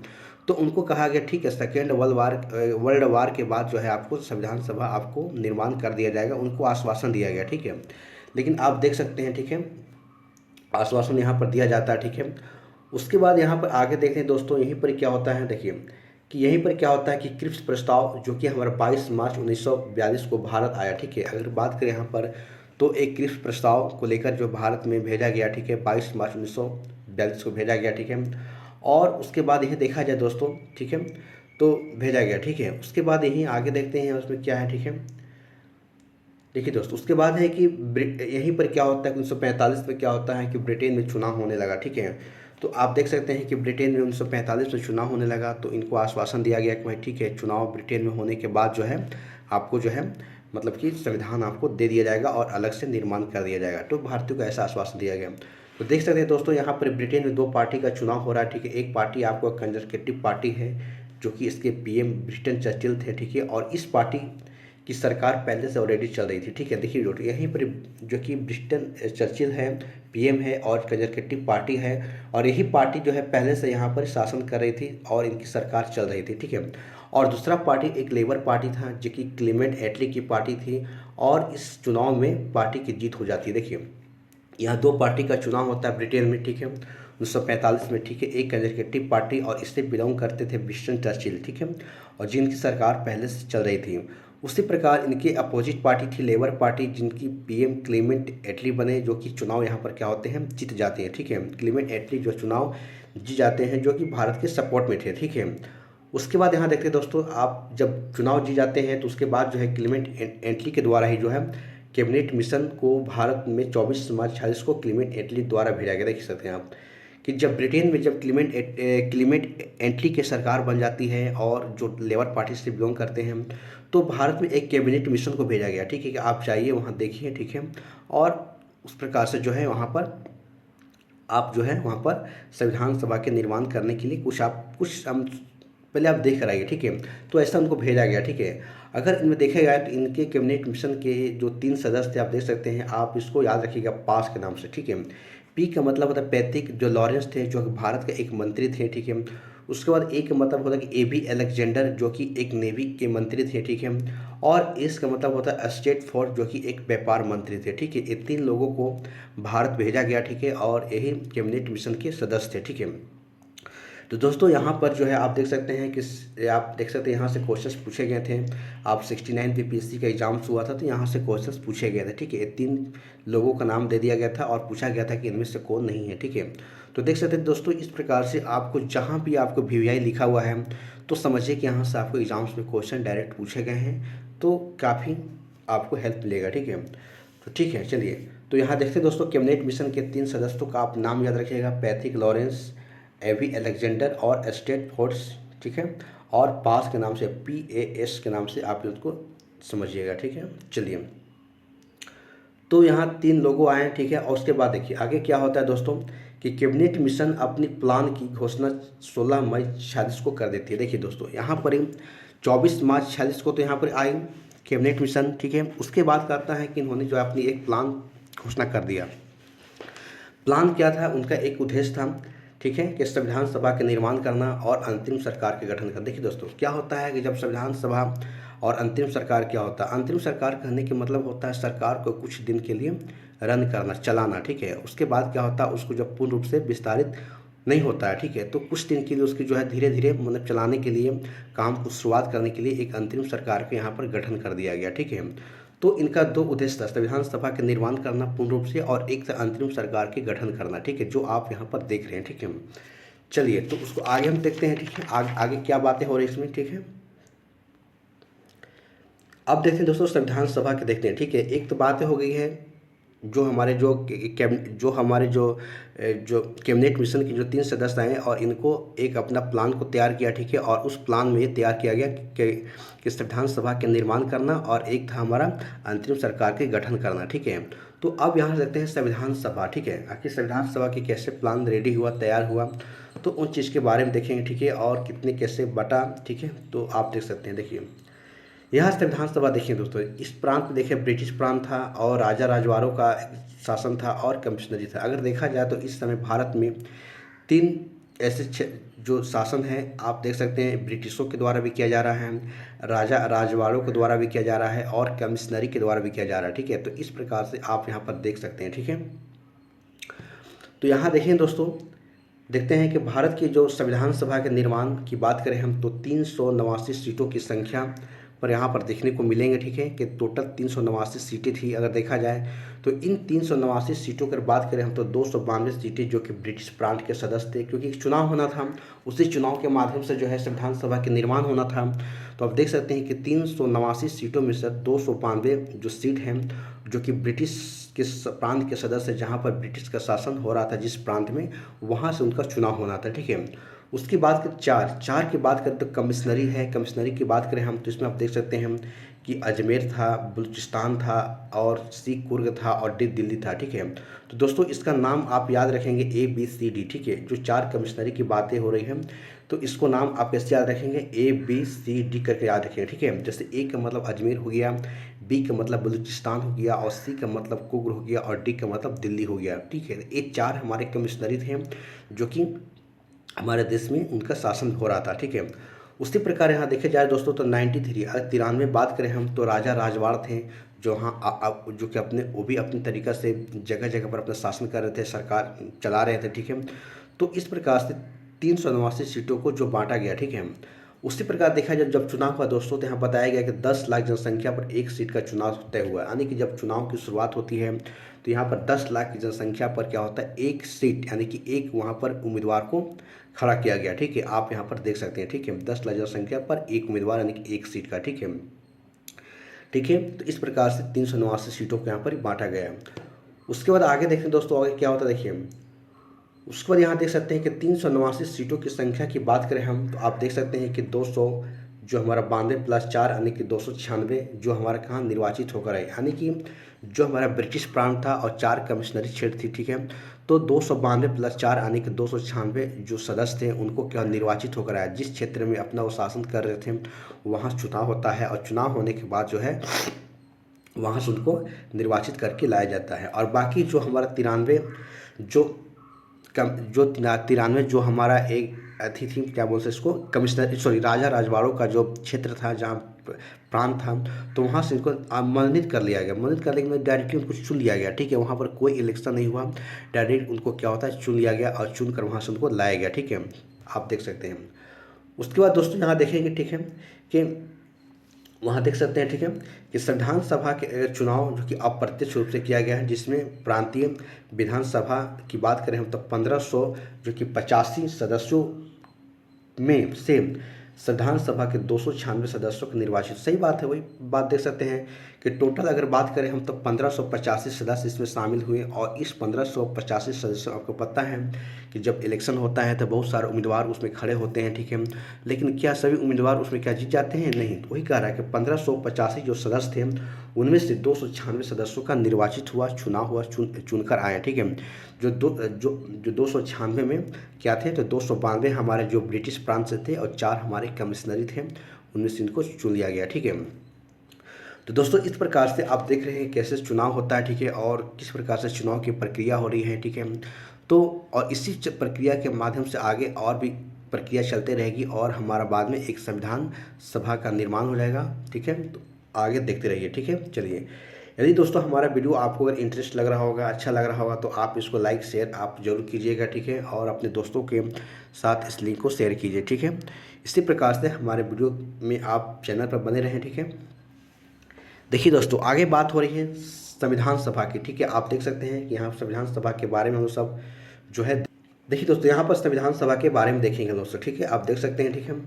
Speaker 1: तो उनको कहा गया ठीक है सेकेंड वर्ल्ड वार के बाद जो है आपको संविधान सभा आपको निर्माण कर दिया जाएगा, उनको आश्वासन दिया गया, ठीक है। लेकिन आप देख सकते हैं, ठीक है, आश्वासन यहाँ पर दिया जाता है, ठीक है। उसके बाद यहाँ पर आगे देखते हैं दोस्तों, यहीं पर क्या होता है, देखिए कि यहीं पर क्या होता है कि क्रिप्स प्रस्ताव जो कि हमारा 22 मार्च 1942 को भारत आया, ठीक है। अगर बात करें यहाँ पर तो एक क्रिप्स प्रस्ताव को लेकर जो भारत में भेजा गया, ठीक है, 22 मार्च 1942 को भेजा गया, ठीक है। और उसके बाद यही देखा जाए दोस्तों, ठीक है, तो भेजा गया, ठीक है। उसके बाद यहीं आगे देखते हैं उसमें क्या है, ठीक है। देखिए दोस्तों, उसके बाद है कि यहीं पर क्या होता है 1945 में क्या होता है कि ब्रिटेन में चुनाव होने लगा, ठीक है। तो आप देख सकते हैं कि ब्रिटेन में 1945 में चुनाव होने लगा, तो इनको आश्वासन दिया गया कि भाई ठीक है, चुनाव ब्रिटेन में होने के बाद जो है आपको जो है मतलब कि संविधान आपको दे दिया जाएगा और अलग से निर्माण कर दिया जाएगा। तो भारतीयों को ऐसा आश्वासन दिया गया। तो देख सकते हैं दोस्तों, यहाँ पर ब्रिटेन में 2 पार्टी का चुनाव हो रहा है, ठीक है। एक पार्टी आपको कंजर्वेटिव पार्टी है जो कि इसके पीएम विंस्टन चर्चिल थे, ठीक है। और इस पार्टी की सरकार पहले से ऑलरेडी चल रही थी, ठीक है। देखिए यहीं पर जो कि विंस्टन चर्चिल है पीएम है और कंजर्वेटिव पार्टी है, और यही पार्टी जो है पहले से यहाँ पर शासन कर रही थी और इनकी सरकार चल रही थी, ठीक है। और दूसरा पार्टी एक लेबर पार्टी था जो कि क्लेमेंट एटली की पार्टी थी, और इस चुनाव में पार्टी की जीत हो जाती है। देखिए यहाँ 2 पार्टी का चुनाव होता है ब्रिटेन में, ठीक है, 1945 में, ठीक है। एक कंजर्वेटिव पार्टी और इससे बिलोंग करते थे विंस्टन चर्चिल, ठीक है, और जिनकी सरकार पहले से चल रही थी। उसी प्रकार इनके अपोजिट पार्टी थी लेबर पार्टी, जिनकी पीएम क्लेमेंट एटली बने, जो कि चुनाव यहाँ पर क्या होते हैं जीत जाते हैं, ठीक है। क्लेमेंट एटली जो चुनाव जीत जाते हैं, जो कि भारत के सपोर्ट में थे, ठीक है। उसके बाद यहाँ देखते हैं दोस्तों, आप जब चुनाव जीत जाते हैं तो उसके बाद जो है क्लेमेंट एटली के द्वारा ही जो है कैबिनेट मिशन को भारत में 24 मार्च 46 को क्लेमेंट एटली द्वारा भेजा गया। देख सकते हैं आप कि जब ब्रिटेन में जब क्लेमेंट एटली की सरकार बन जाती है और जो लेबर पार्टी से बिलोंग करते हैं, तो भारत में एक कैबिनेट मिशन को भेजा गया, ठीक है, कि आप जाइए वहाँ देखिए, ठीक है। और उस प्रकार से जो है वहाँ पर आप जो है वहाँ पर संविधान सभा के निर्माण करने के लिए कुछ हम पहले आप देख कर आइए, ठीक है। तो ऐसा उनको भेजा गया, ठीक है। अगर इनमें देखा जाए तो इनके कैबिनेट मिशन के जो 3 सदस्य थे, आप देख सकते हैं, आप इसको याद रखिएगा पास के नाम से, ठीक है। पी का मतलब होता है पैथिक, जो लॉरेंस थे जो भारत के एक मंत्री थे, ठीक है। उसके बाद ए का मतलब होता है कि एबी अलेक्जेंडर जो कि एक नेवी के मंत्री थे, ठीक है। और एस का मतलब होता है स्टेट फोर्ड जो कि एक व्यापार मंत्री थे, ठीक है। ये 3 लोगों को भारत भेजा गया, ठीक है, और यही कैबिनेट मिशन के सदस्य थे, ठीक है। तो दोस्तों यहाँ पर जो है आप देख सकते हैं कि आप देख सकते हैं यहाँ से क्वेश्चंस पूछे गए थे। आप 69 बीपीएससी का एग्जाम्स हुआ था तो यहाँ से क्वेश्चंस पूछे गए थे, ठीक है। 3 लोगों का नाम दे दिया गया था और पूछा गया था कि इनमें से कौन नहीं है, ठीक है। तो देख सकते हैं दोस्तों, इस प्रकार से आपको जहाँ भी आपको VVI लिखा हुआ है तो समझिए कि यहाँ से आपको एग्जाम्स में क्वेश्चन डायरेक्ट पूछे गए हैं, तो काफ़ी आपको हेल्प मिलेगा, ठीक है। तो ठीक है, चलिए तो यहाँ देखते हैं दोस्तों, कैबिनेट मिशन के 3 सदस्यों का आप नाम याद रखिएगा, पैथिक लॉरेंस, एवी अलेक्जेंडर और स्टेट फोर्ड्स, ठीक है। और पास के नाम से PAS के नाम से आप उसको समझिएगा, ठीक है। चलिए तो यहाँ 3 लोगों आए हैं, ठीक है। और उसके बाद देखिए आगे क्या होता है दोस्तों कि कैबिनेट मिशन अपनी प्लान की घोषणा 16 मई 46 को कर देती है। देखिए दोस्तों यहाँ पर 24 मार्च 46 को तो यहाँ पर आई कैबिनेट मिशन, ठीक है। उसके बाद कहता है कि इन्होंने जो अपनी एक प्लान घोषणा कर दिया। प्लान क्या था उनका, एक उद्देश्य था, ठीक है, कि संविधान सभा के निर्माण करना और अंतरिम सरकार के गठन करना। देखिए दोस्तों क्या होता है कि जब संविधान सभा और अंतरिम सरकार क्या होता है, अंतरिम सरकार कहने के मतलब होता है सरकार को कुछ दिन के लिए रन करना, चलाना, ठीक है। उसके बाद क्या होता है उसको जब पूर्ण रूप से विस्तारित नहीं होता है, ठीक है, तो कुछ दिन के लिए उसकी जो है धीरे धीरे मतलब चलाने के लिए काम को शुरुआत करने के लिए एक अंतरिम सरकार को यहाँ पर गठन कर दिया गया, ठीक है। तो इनका 2 उद्देश्य था, संविधान सभा के निर्माण करना पूर्ण रूप से और एक था अंतरिम सरकार के गठन करना, ठीक है, जो आप यहाँ पर देख रहे हैं, ठीक है। चलिए तो उसको आगे हम देखते हैं, ठीक है, आगे क्या बातें हो रही हैं इसमें, ठीक है। अब देखते हैं दोस्तों संविधान सभा के देखते हैं, ठीक है। एक तो बातें हो गई है जो हमारे जो कैबिनेट मिशन के जो 3 सदस्य आए और इनको एक अपना प्लान को तैयार किया, ठीक है। और उस प्लान में ये तैयार किया गया कि संविधान सभा के निर्माण करना, और एक था हमारा अंतरिम सरकार के गठन करना, ठीक है। तो अब यहाँ देखते हैं संविधान सभा, ठीक है। आखिर संविधान सभा की कैसे प्लान रेडी हुआ, तैयार हुआ, तो उन चीज़ के बारे में देखेंगे, ठीक है। और कितने कैसे बटा, ठीक है। तो आप देख सकते हैं, देखिए यहाँ संविधान सभा देखिए दोस्तों, इस प्रांत में देखिए ब्रिटिश प्रांत था और राजा राजवाड़ों का शासन था और कमिश्नरी था। अगर देखा जाए तो इस समय भारत में 3 ऐसे जो शासन है, आप देख सकते हैं, ब्रिटिशों के द्वारा भी किया जा रहा है, राजा राजवाड़ों के द्वारा भी किया जा रहा है और कमिश्नरी के द्वारा भी किया जा रहा है, ठीक है। तो इस प्रकार से आप यहाँ पर देख सकते हैं, ठीक है। तो यहाँ देखें दोस्तों, देखते हैं कि भारत की जो संविधान सभा के निर्माण की बात करें हम, तो 389 सीटों की संख्या पर यहाँ पर देखने को मिलेंगे, ठीक है। कि टोटल 389 सीटें थी। अगर देखा जाए तो इन 389 सीटों की बात करें हम, तो 292 सीटें जो कि ब्रिटिश प्रांत के सदस्य थे, क्योंकि एक चुनाव होना था, उसी चुनाव के माध्यम से जो है संविधान सभा के निर्माण होना था। तो आप देख सकते हैं कि 389 सीटों में से 292 जो सीट हैं जो कि ब्रिटिश के प्रांत के सदस्य, जहाँ पर ब्रिटिश का शासन हो रहा था जिस प्रांत में, वहाँ से उनका चुनाव होना था, ठीक है। उसकी बात करें चार की बात करें तो कमिश्नरी है। कमिश्नरी की बात करें हम, तो इसमें आप देख सकते हैं कि अजमेर था, बलूचिस्तान था और सीख कुर्ग था और दिल्ली था, ठीक है। तो दोस्तों इसका नाम आप याद रखेंगे ABCD, ठीक है। जो 4 कमिश्नरी की बातें हो रही हैं, तो इसको नाम आप कैसे याद रखेंगे, ABCD करके याद रखेंगे, ठीक है। जैसे A का मतलब अजमेर हो गया, B का मतलब बलूचिस्तान हो गया और C का मतलब कुर्ग हो गया और D का मतलब दिल्ली हो गया, ठीक है। ये 4 हमारे कमिश्नरी थे जो कि हमारे देश में उनका शासन हो रहा था, ठीक है। उसी प्रकार यहाँ देखे जाए दोस्तों तो 93 अगर 93 बात करें हम, तो राजा राजवाड़ थे जो हाँ जो कि वो भी अपने तरीक़ा से जगह जगह पर अपना शासन कर रहे थे, सरकार चला रहे थे, ठीक है। तो इस प्रकार से 389 सीटों को जो बांटा गया, ठीक है। उसी प्रकार देखा जाए जब चुनाव हुआ दोस्तों, तो यहाँ बताया गया कि 10 लाख जनसंख्या पर एक सीट का चुनाव तय हुआ, यानी कि जब चुनाव की शुरुआत होती है तो यहाँ पर 10 लाख की जनसंख्या पर क्या होता है, एक सीट, यानी कि एक वहाँ पर उम्मीदवार को खड़ा किया गया, ठीक है। आप यहाँ पर देख सकते हैं, ठीक है। 10 लाख जनसंख्या पर एक उम्मीदवार, यानी कि एक सीट का, ठीक है, ठीक है। तो इस प्रकार से 389 सीटों को यहाँ पर बांटा गया। उसके बाद आगे देखते हैं दोस्तों, आगे क्या होता है, देखिए उसके बाद यहाँ देख सकते हैं कि 389 सीटों की संख्या की बात करें हम, तो आप देख सकते हैं कि 200 जो हमारा 92 + 4 यानी कि 296 जो हमारा कहाँ निर्वाचित होकर आए, यानी कि जो हमारा ब्रिटिश प्रांत था और 4 कमिश्नरी क्षेत्र थी, ठीक है। तो 292 + 4 यानी कि 296 जो सदस्य थे उनको क्या निर्वाचित होकर आया। जिस क्षेत्र में अपना वो शासन कर रहे थे वहाँ चुनाव होता है और चुनाव होने के बाद जो है वहाँ से उनको निर्वाचित करके लाया जाता है। और बाकी जो हमारा 93 जो 93 जो हमारा एक अथी थी, क्या बोलते हैं इसको, कमिश्नर सॉरी राजा राजवाड़ों का जो क्षेत्र था, जहाँ प्रांत था, तो वहाँ से इनको मनोनीत कर लिया गया। मनोनीत करने के बाद डायरेक्टली उनको चुन लिया गया, ठीक है। वहाँ पर कोई इलेक्शन नहीं हुआ, डायरेक्ट उनको क्या होता है, चुन लिया गया और चुन कर वहाँ से उनको लाया गया, ठीक है। आप देख सकते हैं। उसके बाद दोस्तों यहाँ देखेंगे, ठीक है, कि वहाँ देख सकते हैं, ठीक है, कि संविधान सभा के चुनाव जो कि अप्रत्यक्ष रूप से किया गया है, जिसमें प्रांतीय विधानसभा की बात करें हम तो 1500 जो कि 85 सदस्यों में से संविधान सभा के 296 सदस्यों को निर्वाचित, सही बात है, वही बात देख सकते हैं कि टोटल अगर बात करें हम तो 1585 सदस्य इसमें शामिल हुए। और इस 1585 सदस्यों, आपको पता है कि जब इलेक्शन होता है तो बहुत सारे उम्मीदवार उसमें खड़े होते हैं, ठीक है। लेकिन क्या सभी उम्मीदवार उसमें क्या जीत जाते हैं, नहीं। तो वही कह रहा है कि 1585 जो सदस्य थे उनमें से 296 सदस्यों का निर्वाचित हुआ, चुनाव हुआ, चुनकर आए, ठीक है। जो 296 में क्या थे, तो 292 हमारे जो ब्रिटिश प्रांत से थे और 4 हमारे कमिश्नरी थे, उनमें से इनको चुन लिया गया, ठीक है। तो दोस्तों इस प्रकार से आप देख रहे हैं कैसे चुनाव होता है, ठीक है, और किस प्रकार से चुनाव की प्रक्रिया हो रही है, ठीक है। तो और इसी प्रक्रिया के माध्यम से आगे और भी प्रक्रिया चलते रहेगी और हमारा बाद में एक संविधान सभा का निर्माण हो जाएगा, ठीक है। तो आगे देखते रहिए, ठीक है। चलिए, यदि दोस्तों हमारा वीडियो आपको अगर इंटरेस्ट लग रहा होगा, अच्छा लग रहा होगा, तो आप इसको लाइक शेयर आप जरूर कीजिएगा, ठीक है। और अपने दोस्तों के साथ इस लिंक को शेयर कीजिए, ठीक है। इसी प्रकार से हमारे वीडियो में आप चैनल पर बने रहें, ठीक है। देखिए दोस्तों, आगे बात हो रही है संविधान सभा की, ठीक है। आप देख सकते हैं कि यहाँ संविधान सभा के बारे में हम सब जो है, देखिए दोस्तों यहाँ पर संविधान सभा के बारे में देखेंगे दोस्तों, ठीक है। आप देख सकते हैं, ठीक है।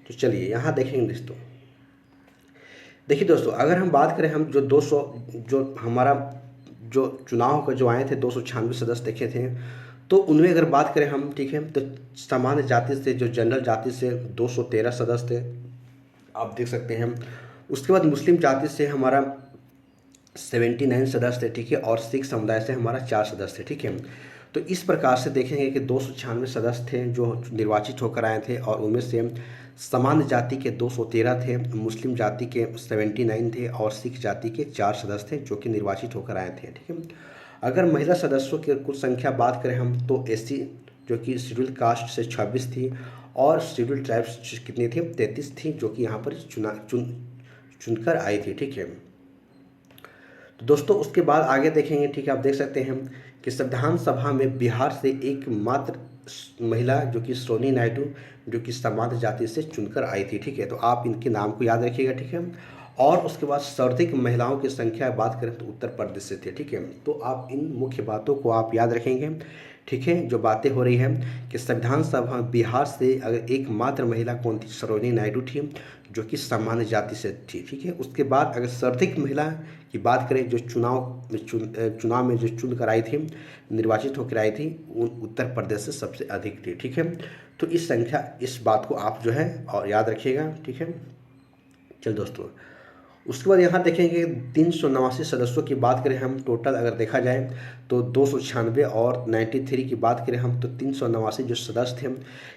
Speaker 1: तो चलिए यहाँ देखेंगे दोस्तों। देखिए दोस्तों, अगर हम बात करें हम जो 200 जो हमारा जो चुनाव का जो आए थे 296 सदस्य देखे थे, तो उनमें अगर बात करें हम, ठीक है, तो सामान्य जाति से जो जनरल जाति से 213 सदस्य थे, आप देख सकते हैं। उसके बाद मुस्लिम जाति से हमारा 79 सदस्य थे, ठीक है, और सिख समुदाय से हमारा 4 सदस्य थे, ठीक है। तो इस प्रकार से देखेंगे कि 296 सदस्य थे जो निर्वाचित होकर आए थे, और उनमें से सामान्य जाति के 213 थे, मुस्लिम जाति के 79 थे, और सिख जाति के 4 सदस्य थे जो कि निर्वाचित होकर आए थे, ठीक है। अगर महिला सदस्यों की कुल संख्या बात करें हम, तो एससी जो कि शेड्यूल कास्ट से 26 थी, और शेड्यूल ट्राइब्स कितनी थी, 33 थी, जो कि यहाँ पर चुनकर आई थी, ठीक है। तो दोस्तों उसके बाद आगे देखेंगे, ठीक है, आप देख सकते हैं कि संविधान सभा में बिहार से एकमात्र महिला जो कि सोनी नायडू, जो कि सामान्य जाति से चुनकर आई थी, ठीक है। तो आप इनके नाम को याद रखिएगा, ठीक है। और उसके बाद सर्वाधिक महिलाओं की संख्या बात करें तो उत्तर प्रदेश से थे, ठीक है। तो आप इन मुख्य बातों को आप याद रखेंगे, ठीक है। जो बातें हो रही है कि संविधान सभा बिहार से अगर एकमात्र महिला कौन थी, सरोजिनी नायडू थी, जो कि सामान्य जाति से थी, ठीक है। उसके बाद अगर सर्वाधिक महिला की बात करें जो चुनाव में जो चुन कर आई थी, निर्वाचित होकर आई थी, उत्तर प्रदेश से सबसे अधिक थी, ठीक है। तो इस बात को आप जो है और याद रखिएगा, ठीक है। चल दोस्तों, उसके बाद यहाँ देखेंगे 389 सदस्यों की बात करें हम, टोटल अगर देखा जाए तो 296, और 93 की बात करें हम तो 389 जो सदस्य थे,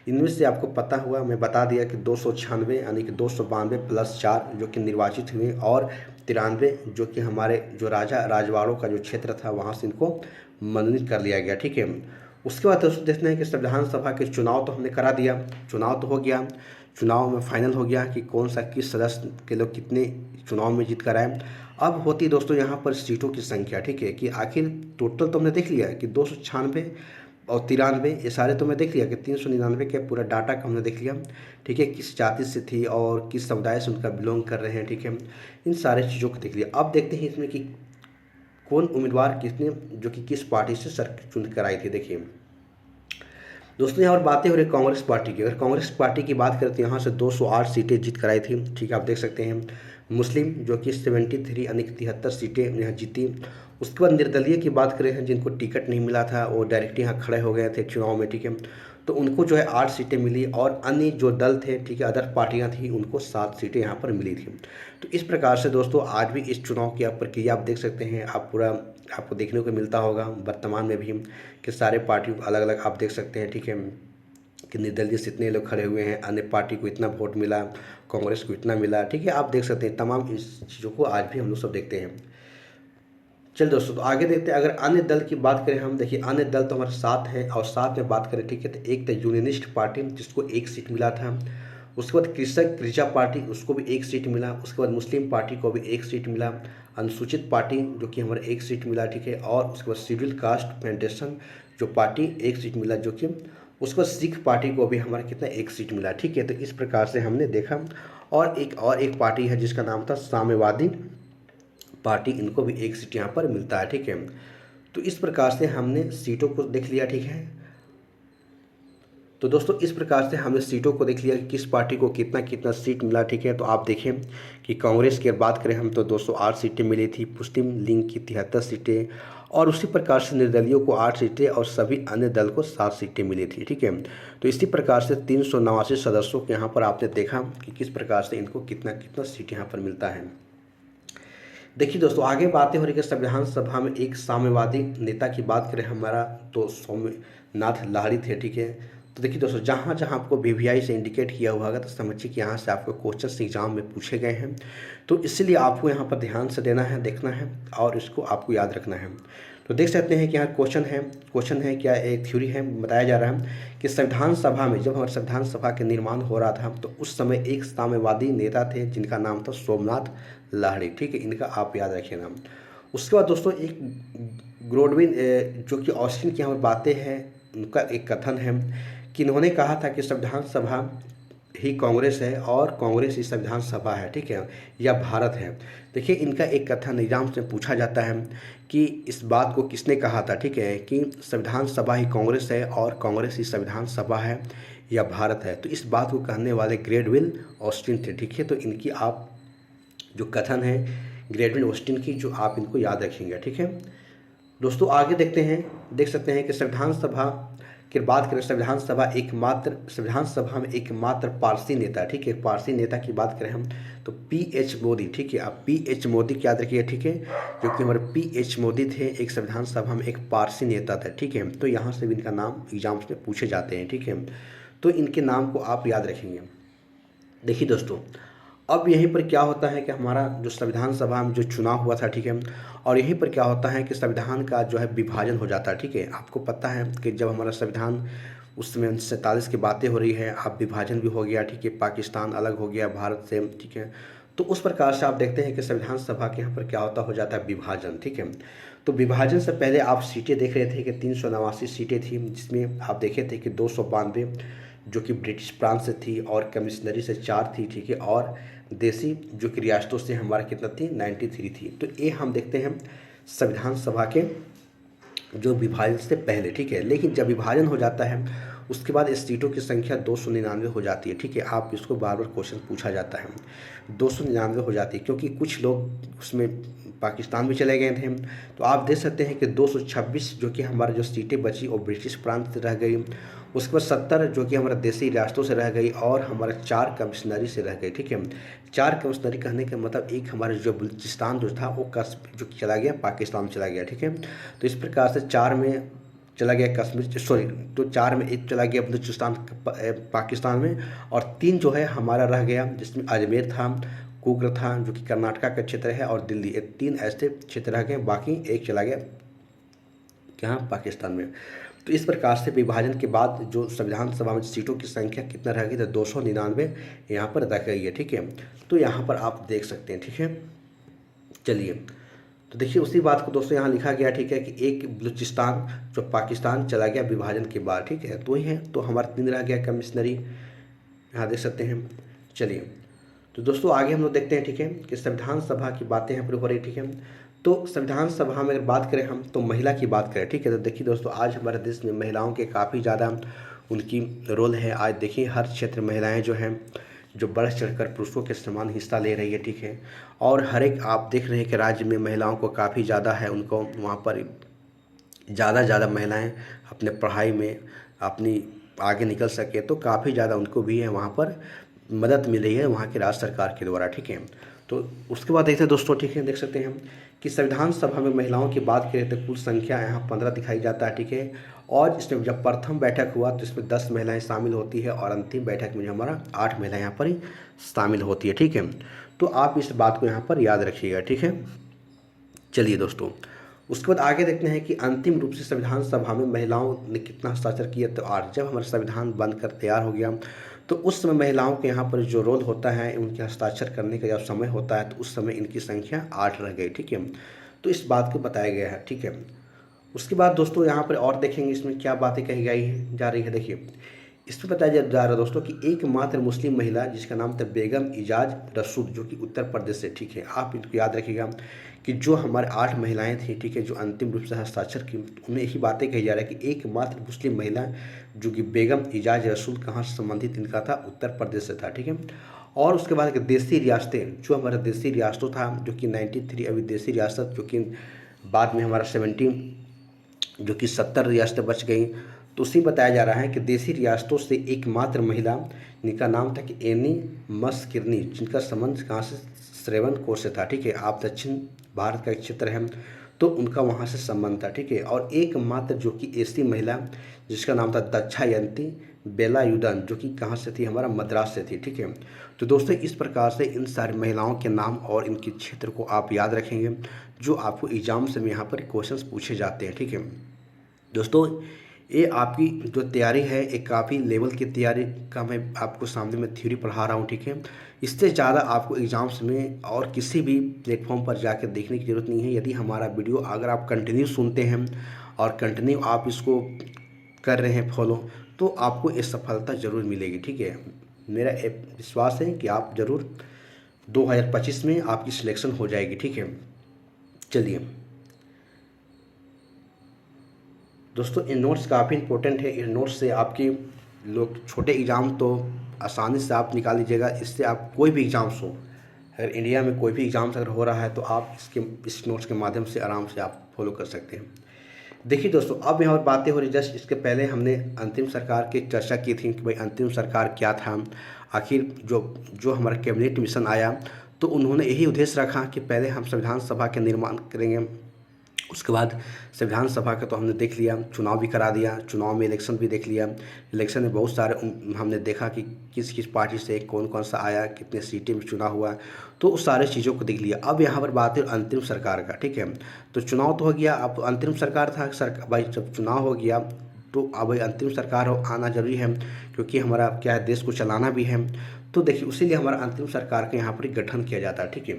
Speaker 1: इनमें से आपको पता हुआ मैं बता दिया कि 296 यानी कि 292 प्लस 4 जो कि निर्वाचित हुए, और 93 जो कि हमारे जो राजवाड़ों का जो क्षेत्र था वहाँ से इनको मनोनीत कर लिया गया, ठीक है। उसके बाद दोस्तों देखते हैं कि संविधान सभा के चुनाव तो हमने करा दिया, चुनाव तो हो गया, चुनाव में फाइनल हो गया कि कौन सा किस सदस्य के लोग कितने चुनाव में जीत कर आए। अब होती दोस्तों यहाँ पर सीटों की संख्या, ठीक है, कि आखिर टोटल तो हमने देख लिया कि 296 और 93 ये सारे तो मैं देख लिया कि 399 के पूरा डाटा का हमने देख लिया, ठीक है, किस जाति से थी और किस समुदाय से उनका बिलोंग कर रहे हैं, ठीक है। इन सारे चीज़ों को देख लिया। अब देखते हैं इसमें कि कौन उम्मीदवार किसने जो कि किस पार्टी से सर चुन कर आई थी। देखिए दोस्तों यहाँ पर बातें हो रही कांग्रेस पार्टी की। अगर कांग्रेस पार्टी की बात करें तो यहाँ से 208 सीटें जीत कर आई थी, ठीक है, आप देख सकते हैं। मुस्लिम जो कि 73 यानी कि 73 सीटें यहाँ जीती। उसके बाद निर्दलीय की बात करें जिनको टिकट नहीं मिला था वो डायरेक्ट यहाँ खड़े हो गए थे चुनाव में, ठीक है, तो उनको जो है 8 सीटें मिली, और अन्य जो दल थे, ठीक है, अदर पार्टियाँ थी, उनको 7 सीटें यहाँ पर मिली थी। तो इस प्रकार से दोस्तों आज भी इस चुनाव की आप प्रक्रिया आप देख सकते हैं, आप पूरा आपको देखने को मिलता होगा वर्तमान में भी कि सारे पार्टियों को अलग अलग आप देख सकते हैं, ठीक है, कि निर्दलीय से इतने लोग खड़े हुए हैं, अन्य पार्टी को इतना वोट मिला, कांग्रेस को इतना मिला, ठीक है, आप देख सकते हैं। तमाम इस चीज़ों को आज भी हम लोग सब देखते हैं। चल दोस्तों तो आगे देखते हैं। अगर अन्य दल की बात करें हम, देखिए अन्य दल तो हमारे 7 हैं, और 7 में बात करें, ठीक है, तो एक था यूनियनिस्ट पार्टी जिसको 1 सीट मिला था। उसके बाद कृषक कृषा पार्टी उसको भी 1 सीट मिला। उसके बाद मुस्लिम पार्टी को भी 1 सीट मिला। अनुसूचित पार्टी जो कि हमारे 1 सीट मिला, ठीक है, और उसके बाद शेड्यूल कास्ट फेडरेशन जो पार्टी 1 सीट मिला, जो कि उसके बाद सिख पार्टी को भी हमारा कितना 1 सीट मिला, ठीक है। तो इस प्रकार से हमने देखा। और एक पार्टी है जिसका नाम था साम्यवादी पार्टी, इनको भी 1 सीट यहाँ पर मिलता है, ठीक है। तो इस प्रकार से हमने सीटों को देख लिया, ठीक है। तो दोस्तों इस प्रकार से हमने सीटों को देख लिया कि किस पार्टी को कितना कितना सीट मिला, ठीक है। तो आप देखें कि कांग्रेस की बात करें हम तो 208 सीटें मिली थी, मुस्लिम लीग की 73 सीटें, और उसी प्रकार से निर्दलियों को 8 सीटें, और सभी अन्य दल को 7 सीटें मिली थी, ठीक है। तो इसी प्रकार से 389 सदस्यों के यहाँ पर आपने देखा कि किस प्रकार से इनको कितना कितना सीट यहाँ पर मिलता है। देखिए दोस्तों आगे बातें हो रही है संविधान सभा में एक साम्यवादी नेता की बात करें हमारा तो सोमनाथ लाहिड़ी थे, ठीक है। तो देखिए दोस्तों जहाँ जहाँ आपको वीवीआई से इंडिकेट किया हुआ होगा तो समझिए कि यहाँ से आपको क्वेश्चन एग्जाम में पूछे गए हैं, तो इसलिए आपको यहाँ पर ध्यान से देना है, देखना है, और इसको आपको याद रखना है। तो देख सकते हैं कि यहाँ क्वेश्चन है क्या, एक थ्योरी है, बताया जा रहा है कि संविधान सभा में जब हमारे संविधान सभा के निर्माण हो रहा था तो उस समय एक साम्यवादी नेता थे जिनका नाम था सोमनाथ लाहिड़ी, ठीक है, इनका आप याद रखिए नाम। उसके बाद दोस्तों एक ग्रोडविन जो कि ऑस्टिन की यहाँ पर बातें हैं, उनका एक कथन है कि इन्होंने कहा था कि संविधान सभा ही कांग्रेस है और कांग्रेस ही संविधान सभा है, ठीक है, या भारत है। देखिए इनका एक कथन एग्जाम से पूछा जाता है कि इस बात को किसने कहा था, ठीक है, कि संविधान सभा ही कांग्रेस है और कांग्रेस ही संविधान सभा है या भारत है। तो इस बात को कहने वाले ग्रेडविल ऑस्टिन थे, ठीक है। तो इनकी आप जो कथन है ग्रेडविल ऑस्टिन की, जो आप इनको याद रखेंगे, ठीक है। दोस्तों आगे देखते हैं, देख सकते हैं कि संविधान सभा की बात करें, संविधान सभा में एकमात्र पारसी नेता, ठीक है, पारसी नेता की बात करें हम तो पीएच मोदी, ठीक है, आप पीएच मोदी याद रखिए, ठीक है, जो कि हमारे पीएच मोदी थे, एक संविधान सभा में एक पारसी नेता था, ठीक है। तो यहाँ से भी इनका नाम एग्जाम्स में पूछे जाते हैं, ठीक है, तो इनके नाम को आप याद रखेंगे। देखिए दोस्तों, अब यहीं पर क्या होता है कि हमारा जो संविधान सभा में जो चुनाव हुआ था, ठीक है, और यहीं पर क्या होता है कि संविधान का जो है विभाजन हो जाता है, ठीक है। आपको पता है कि जब हमारा संविधान उस समय 1947 की बातें हो रही है, अब विभाजन भी हो गया, ठीक है, पाकिस्तान अलग हो गया भारत से, ठीक है। तो उस प्रकार से आप देखते हैं कि संविधान सभा के यहाँ पर क्या होता हो जाता है, विभाजन, ठीक है। तो विभाजन से पहले आप सीटें देख रहे थे कि 389 सीटें थी, जिसमें आप देखे थे कि 292 जो कि ब्रिटिश प्रांत से थी और कमिश्नरी से 4 थी, ठीक है, और देसी जो कि रियासतों से हमारा कितना थी, 93 थी। तो ये हम देखते हैं संविधान सभा के जो विभाजन से पहले, ठीक है। लेकिन जब विभाजन हो जाता है उसके बाद इस सीटों की संख्या 299 हो जाती है, ठीक है। आप इसको बार बार क्वेश्चन पूछा जाता है, 299 हो जाती है, क्योंकि कुछ लोग उसमें पाकिस्तान भी चले गए थे। तो आप देख सकते हैं कि 226 जो कि हमारा जो सीटें बची वो ब्रिटिश प्रांत से रह गई, उसके बाद 70 जो कि हमारा देसी रियासतों से रह गई, और हमारा 4 कमिश्नरी से रह गई, ठीक है। 4 कमिश्नरी कहने का मतलब एक हमारा जो बलूचिस्तान जो था वो जो चला गया पाकिस्तान चला गया, ठीक है। तो इस प्रकार से 4 में चला गया कश्मीर, सॉरी, तो 4 में एक चला गया बलूचिस्तान पाकिस्तान में, और 3 जो है हमारा रह गया, जिसमें अजमेर था, कुर्ग था जो कि कर्नाटका का क्षेत्र है, और दिल्ली, ये 3 ऐसे क्षेत्र रह गए, बाकी एक चला गया यहाँ पाकिस्तान में। तो इस प्रकार से विभाजन के बाद जो संविधान सभा में सीटों की संख्या कितना रह गई, तो 299 यहाँ पर रह गई है, ठीक है। तो यहाँ पर आप देख सकते हैं, ठीक है। चलिए, तो देखिए उसी बात को दोस्तों यहाँ लिखा गया, ठीक है, कि एक बलूचिस्तान जो पाकिस्तान चला गया विभाजन के बाद, ठीक है, तो ही है, तो हमारा 3 रह गया कमिश्नरी, यहाँ देख सकते हैं। चलिए, तो दोस्तों आगे हम लोग देखते हैं, ठीक है, कि संविधान सभा की बातें यहाँ पर हो रही, ठीक है। तो संविधान सभा में अगर बात करें हम तो महिला की बात करें, ठीक है। तो देखिए दोस्तों, आज हमारे देश में महिलाओं के काफ़ी ज़्यादा उनकी रोल है। आज देखिए हर क्षेत्र महिलाएं जो हैं जो बढ़ चढ़कर पुरुषों के समान हिस्सा ले रही है, ठीक है। और हर एक आप देख रहे हैं कि राज्य में महिलाओं को काफ़ी ज़्यादा है, उनको वहाँ पर ज़्यादा महिलाएं अपने पढ़ाई में अपनी आगे निकल सके, तो काफ़ी ज़्यादा उनको भी है वहाँ पर मदद मिल रही है वहाँ की राज्य सरकार के द्वारा, ठीक है। तो उसके बाद देखते हैं दोस्तों, ठीक है, देख सकते हैं हम कि संविधान सभा में महिलाओं की बात करें तो कुल संख्या यहाँ 15 दिखाई जाता है, ठीक है। और इसमें जब प्रथम बैठक हुआ तो इसमें 10 महिलाएं शामिल होती है, और अंतिम बैठक में हमारा 8 महिलाएं यहाँ पर ही शामिल होती है, ठीक है। तो आप इस बात को यहाँ पर याद रखिएगा, ठीक है। चलिए दोस्तों, उसके बाद आगे देखते हैं कि अंतिम रूप से संविधान सभा में महिलाओं ने कितना हस्ताक्षर किया। तो आज जब हमारा संविधान बनकर तैयार हो गया तो उस समय महिलाओं के यहाँ पर जो रोल होता है, उनके हस्ताक्षर करने का जब समय होता है तो उस समय इनकी संख्या 8 रह गई, ठीक है। तो इस बात को बताया गया है, ठीक है। उसके बाद दोस्तों यहाँ पर और देखेंगे इसमें क्या बातें कही गई है जा रही है। देखिए, इसमें बताया जा रहा है दोस्तों कि एकमात्र मुस्लिम महिला जिसका नाम था बेगम इजाज रसूल, जो कि उत्तर प्रदेश से, ठीक है। आप इनको याद रखिएगा कि जो हमारे 8 महिलाएं थी, ठीक है, जो अंतिम रूप से हस्ताक्षर की, उन्हें यही बातें कही जा रही है कि एकमात्र मुस्लिम महिला जो कि बेगम इजाज रसूल कहाँ से संबंधित इनका था, उत्तर प्रदेश से था, ठीक है। और उसके बाद देसी रियासतें, जो हमारा देसी रियासतों था जो कि 93 अभी देसी रियासत, जो कि बाद में हमारा 17 जो कि 70 रियासतें बच गई। तो उसी बताया जा रहा है कि देसी रियासतों से एकमात्र महिला जिनका नाम था कि एनी मस्किरनी, जिनका संबंध कहाँ से, श्रवणकोर से था, ठीक है। आप दक्षिण भारत का एक क्षेत्र है तो उनका वहाँ से संबंध था, ठीक है। और एकमात्र जो कि ऐसी महिला जिसका नाम था दक्षायंती बेलायुधन, जो कि कहाँ से थी, हमारा मद्रास से थी, ठीक है। तो दोस्तों इस प्रकार से इन सारी महिलाओं के नाम और इनके क्षेत्र को आप याद रखेंगे, जो आपको एग्जाम्स में यहाँ पर क्वेश्चंस पूछे जाते हैं, ठीक है। दोस्तों ये आपकी जो तैयारी है एक काफ़ी लेवल की तैयारी का मैं आपको सामने में थ्योरी पढ़ा रहा हूँ, ठीक है। इससे ज़्यादा आपको एग्ज़ाम्स में और किसी भी प्लेटफॉर्म पर जाकर देखने की ज़रूरत नहीं है। यदि हमारा वीडियो अगर आप कंटिन्यू सुनते हैं और कंटिन्यू आप इसको कर रहे हैं फॉलो, तो आपको ये सफलता ज़रूर मिलेगी, ठीक है। मेरा विश्वास है कि आप ज़रूर 2025 में आपकी सिलेक्शन हो जाएगी, ठीक है। चलिए दोस्तों, ये नोट्स काफ़ी इंपॉर्टेंट है। इन नोट्स से आपकी लोग छोटे एग्ज़ाम तो आसानी से आप निकाल लीजिएगा। इससे आप कोई भी एग्ज़ाम्स हो, अगर इंडिया में कोई भी एग्ज़ाम्स अगर हो रहा है तो आप इस नोट्स के माध्यम से आराम से आप फॉलो कर सकते हैं। देखिए दोस्तों, अब यहाँ पर बातें हो रही, जस्ट इसके पहले हमने अंतरिम सरकार की चर्चा की थी कि भाई अंतरिम सरकार क्या था। आखिर जो जो हमारा कैबिनेट मिशन आया, तो उन्होंने यही उद्देश्य रखा कि पहले हम संविधान सभा के निर्माण करेंगे। उसके बाद संविधान सभा का तो हमने देख लिया, चुनाव भी करा दिया, चुनाव में इलेक्शन भी देख लिया। इलेक्शन में बहुत सारे हमने देखा कि किस किस पार्टी से कौन कौन सा आया, कितने सीटें में चुनाव हुआ, तो उस सारे चीज़ों को देख लिया। अब यहाँ पर बात है अंतरिम सरकार का, ठीक है। तो चुनाव तो हो गया, अब अंतरिम सरकार था। भाई जब चुनाव हो गया तो अब भाई अंतरिम सरकार आना जरूरी है, क्योंकि हमारा क्या है, देश को चलाना भी है। तो देखिए उसीलिए हमारा अंतरिम सरकार का यहाँ पर गठन किया जाता है, ठीक है।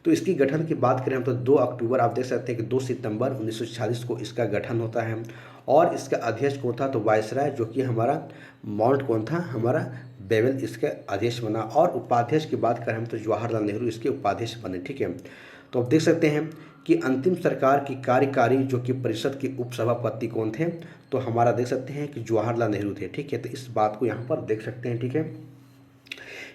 Speaker 1: तो इसकी गठन की बात करें हम तो 2 अक्टूबर, आप देख सकते हैं कि 2 सितंबर 1946 को इसका गठन होता है। और इसका अध्यक्ष कौन था, तो वायसराय, जो कि हमारा माउंट कौन था, हमारा बेवेल इसका अध्यक्ष बना। और उपाध्यक्ष की बात करें हम तो जवाहरलाल नेहरू इसके उपाध्यक्ष बने, ठीक है। तो आप देख सकते हैं कि अंतिम सरकार की कार्यकारी जो कि परिषद के उपसभापति कौन थे, तो हमारा देख सकते हैं कि जवाहरलाल नेहरू थे, ठीक है। तो इस बात को यहाँ पर देख सकते हैं, ठीक है,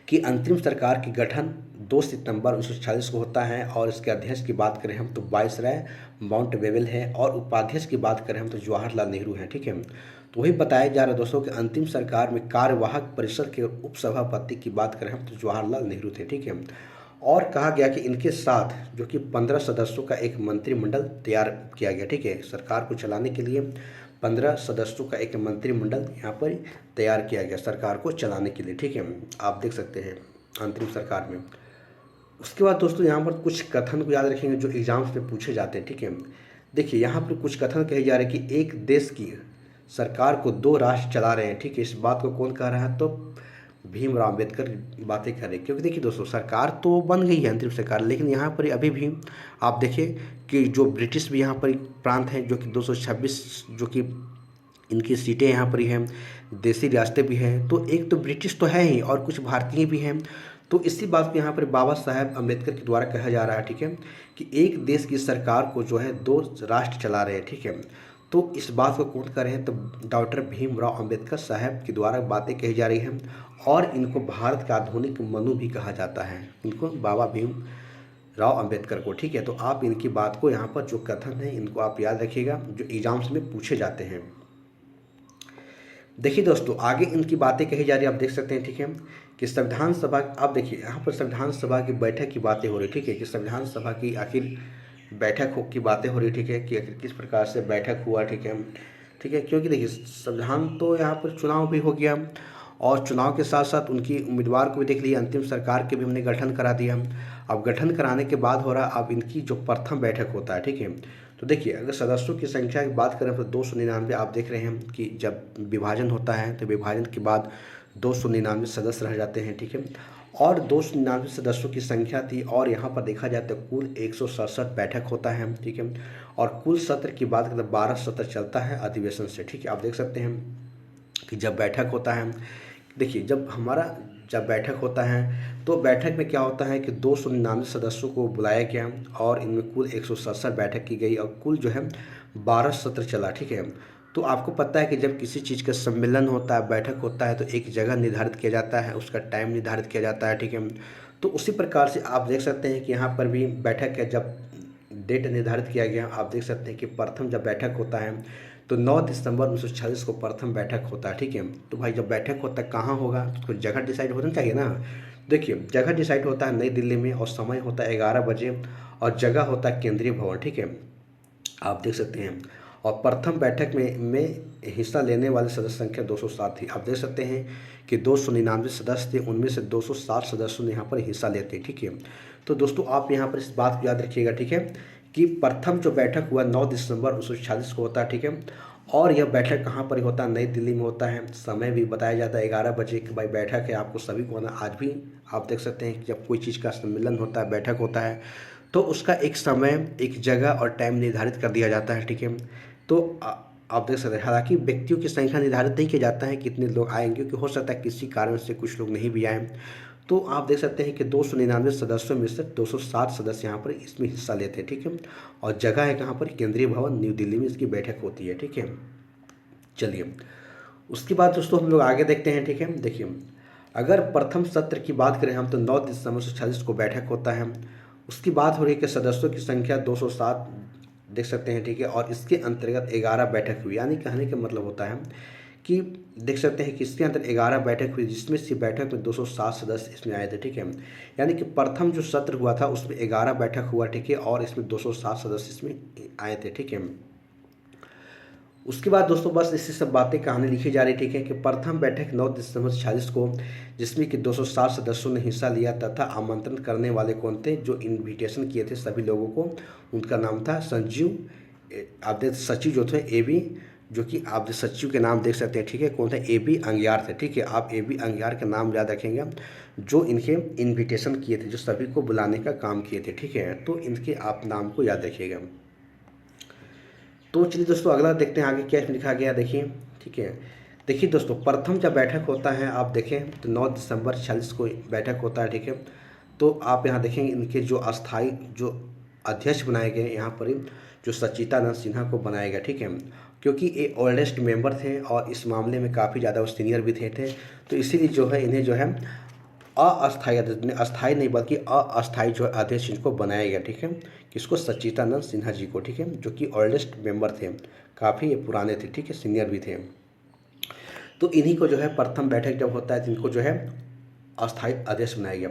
Speaker 1: कि अंतरिम सरकार की गठन 2 सितंबर 1946 को होता है। और इसके अध्यक्ष की बात करें हम तो वायसराय माउंट बेवेल है, और उपाध्यक्ष की बात करें हम तो जवाहरलाल नेहरू हैं, ठीक है। तो वही बताया जा रहा है दोस्तों कि अंतिम सरकार में कार्यवाहक परिषद के उपसभापति की बात करें हम तो जवाहरलाल नेहरू थे, ठीक है। और कहा गया कि इनके साथ जो कि 15 सदस्यों का एक मंत्रिमंडल तैयार किया गया, ठीक है। सरकार को चलाने के लिए 15 सदस्यों का एक मंत्रिमंडल यहाँ पर तैयार किया गया सरकार को चलाने के लिए, ठीक है। आप देख सकते हैं अंतरिम सरकार में। उसके बाद दोस्तों यहाँ पर कुछ कथन को याद रखेंगे जो एग्जाम्स में पूछे जाते हैं, ठीक है। देखिए यहाँ पर कुछ कथन कहे जा रहे हैं कि एक देश की सरकार को 2 राष्ट्र चला रहे हैं, ठीक है। इस बात को कौन कह रहा है, तो भीमराव अम्बेडकर बातें कर रहे हैं। क्योंकि देखिए दोस्तों, सरकार तो बन गई है अंतरिम सरकार, लेकिन यहाँ पर अभी भी आप देखिए कि जो ब्रिटिश भी यहाँ पर प्रांत हैं, जो कि 226 जो कि इनकी सीटें यहाँ पर ही हैं, देसी रियासतें भी हैं। तो एक तो ब्रिटिश तो है ही, और कुछ भारतीय भी हैं। तो इसी बात को यहाँ पर बाबा साहेब अम्बेडकर के द्वारा कहा जा रहा है, ठीक है, कि एक देश की सरकार को जो है 2 राष्ट्र चला रहे हैं, ठीक है। तो इस बात को कौन कर रहे हैं, तो डॉक्टर भीमराव अम्बेडकर साहब के द्वारा बातें कही जा रही हैं। और इनको भारत का आधुनिक मनु भी कहा जाता है, इनको बाबा भीमराव अम्बेडकर को, ठीक है। तो आप इनकी बात को यहाँ पर जो कथन है इनको आप याद रखिएगा, जो एग्जाम्स में पूछे जाते हैं। देखिए दोस्तों, आगे इनकी बातें कही जा रही है, आप देख सकते हैं, ठीक है, कि संविधान सभा, आप देखिए यहाँ पर संविधान सभा की बैठक की बातें हो रही, ठीक है, कि संविधान सभा की आखिर बैठक की बातें हो रही, ठीक है, कि आखिर किस प्रकार से बैठक हुआ, ठीक है, ठीक है। क्योंकि देखिए संविधान तो यहाँ पर चुनाव भी हो गया, और चुनाव के साथ साथ उनकी उम्मीदवार को भी देख लिया, अंतिम सरकार के भी हमने गठन करा दिया। अब गठन कराने के बाद हो रहा, अब इनकी जो प्रथम बैठक होता है, ठीक है। तो देखिए अगर सदस्यों की संख्या की बात करें तो 299 आप देख रहे हैं कि जब विभाजन होता है तो विभाजन के बाद 299 सदस्य रह जाते हैं, ठीक है। और 299 सदस्यों की संख्या थी, और यहाँ पर देखा जाए तो कुल 167 बैठक होता है, ठीक है। और कुल सत्र की बात करें तो 12 सत्र चलता है अधिवेशन से, ठीक है। आप देख सकते हैं कि जब बैठक होता है, देखिए जब बैठक होता है तो बैठक में क्या होता है कि 299 सदस्यों को बुलाया गया, और इनमें कुल 167 बैठक की गई, और कुल जो है 12 सत्र चला, ठीक है। तो आपको पता है कि जब किसी चीज़ का सम्मेलन होता है, बैठक होता है, तो एक जगह निर्धारित किया जाता है, उसका टाइम निर्धारित किया जाता है, ठीक है। तो उसी प्रकार से आप देख सकते हैं कि यहाँ पर भी बैठक है, जब डेट निर्धारित किया गया, आप देख सकते हैं कि प्रथम जब बैठक होता है तो 9 दिसंबर 1946 को प्रथम बैठक होता है, ठीक है। तो भाई जब बैठक होता है कहाँ होगा, तो जगह डिसाइड होना चाहिए ना। देखिए जगह डिसाइड होता है नई दिल्ली में, और समय होता है 11 बजे, और जगह होता है केंद्रीय भवन, ठीक है। आप देख सकते हैं, और प्रथम बैठक में हिस्सा लेने वाले सदस्य संख्या 207 थी। आप देख सकते हैं कि 299 सदस्य थे, उनमें से 207 सदस्यों ने यहाँ पर हिस्सा लेते, ठीक है। तो दोस्तों आप यहाँ पर इस बात को याद रखिएगा, ठीक है, कि प्रथम जो बैठक हुआ 9 दिसंबर 1946 को होता है, ठीक है। और यह बैठक कहाँ पर होता है, नई दिल्ली में होता है। समय भी बताया जाता है 11 बजे की भाई बैठक है, आपको सभी को आना। आज भी आप देख सकते हैं कि जब कोई चीज़ का सम्मेलन होता है, बैठक होता है, तो उसका एक समय, एक जगह और टाइम निर्धारित कर दिया जाता है, ठीक है। तो आप देख सकते हैं, हालांकि व्यक्तियों की संख्या निर्धारित नहीं किया जाता है कितने लोग आएंगे, क्योंकि हो सकता है किसी कारण से कुछ लोग नहीं भी आए। तो आप देख सकते हैं कि 299 सदस्यों में से 207 सदस्य यहाँ पर इसमें हिस्सा लेते हैं, ठीक है। और जगह है कहाँ पर, केंद्रीय भवन न्यू दिल्ली में इसकी बैठक होती है, ठीक है। चलिए उसके बाद दोस्तों हम लोग आगे देखते हैं, ठीक है। देखिए अगर प्रथम सत्र की बात करें हम तो 9 दिसंबर 1946 को बैठक होता है। उसकी बात हो रही है कि सदस्यों की संख्या 207 देख सकते हैं, ठीक है। और इसके अंतर्गत 11 बैठक हुई, यानी कहने का मतलब होता है कि देख सकते हैं कि इसके अंदर 11 बैठक हुई, जिसमें से बैठक में 207 सदस्य इसमें आए थे, ठीक है। यानी कि प्रथम जो सत्र हुआ था उसमें 11 बैठक हुआ, ठीक है, और इसमें 207 सदस्य इसमें आए थे, ठीक है। उसके बाद दोस्तों बस इसी सब बातें कहानी लिखी जा रही, ठीक है, कि प्रथम बैठक 9 दिसंबर 46 को, जिसमें कि 207 सदस्यों ने हिस्सा लिया तथा आमंत्रण करने वाले कौन थे, जो इनविटेशन किए थे सभी लोगों को, उनका नाम था संजीव, आप देख सचिव जो थे AB, जो कि आप सचिव के नाम देख सकते हैं, ठीक है, कौन थे, AB अंगियार थे, ठीक है। आप AB अंगियार के नाम याद रखेंगे, जो इनके इन्विटेशन किए थे, जो सभी को बुलाने का काम किए थे, ठीक है। तो इनके आप नाम को याद रखिएगा। तो चलिए दोस्तों अगला देखते हैं आगे क्या लिखा गया, देखिए, ठीक है। देखिए दोस्तों, प्रथम जब बैठक होता है आप देखें तो 9 दिसंबर 46 को बैठक होता है, ठीक है। तो आप यहाँ देखेंगे इनके जो अस्थाई जो अध्यक्ष बनाए गए यहाँ पर ही, जो सच्चिदानंद सिन्हा को बनाया गया, ठीक है, क्योंकि ये ओल्डेस्ट मेंबर थे और इस मामले में काफ़ी ज़्यादा वो सीनियर भी थे, तो इसीलिए जो है इन्हें जो है अस्थाई अध्यक्ष, अस्थाई नहीं बल्कि अस्थाई जो अध्यक्ष इनको बनाया गया, ठीक है, किसको, सच्चिदानंद सिन्हा जी को, ठीक है, जो कि ओल्डेस्ट मेंबर थे, काफ़ी ये पुराने थे, ठीक है, सीनियर भी थे। तो इन्हीं को जो है प्रथम बैठक जब होता है तो इनको जो है अस्थाई अध्यक्ष बनाया गया।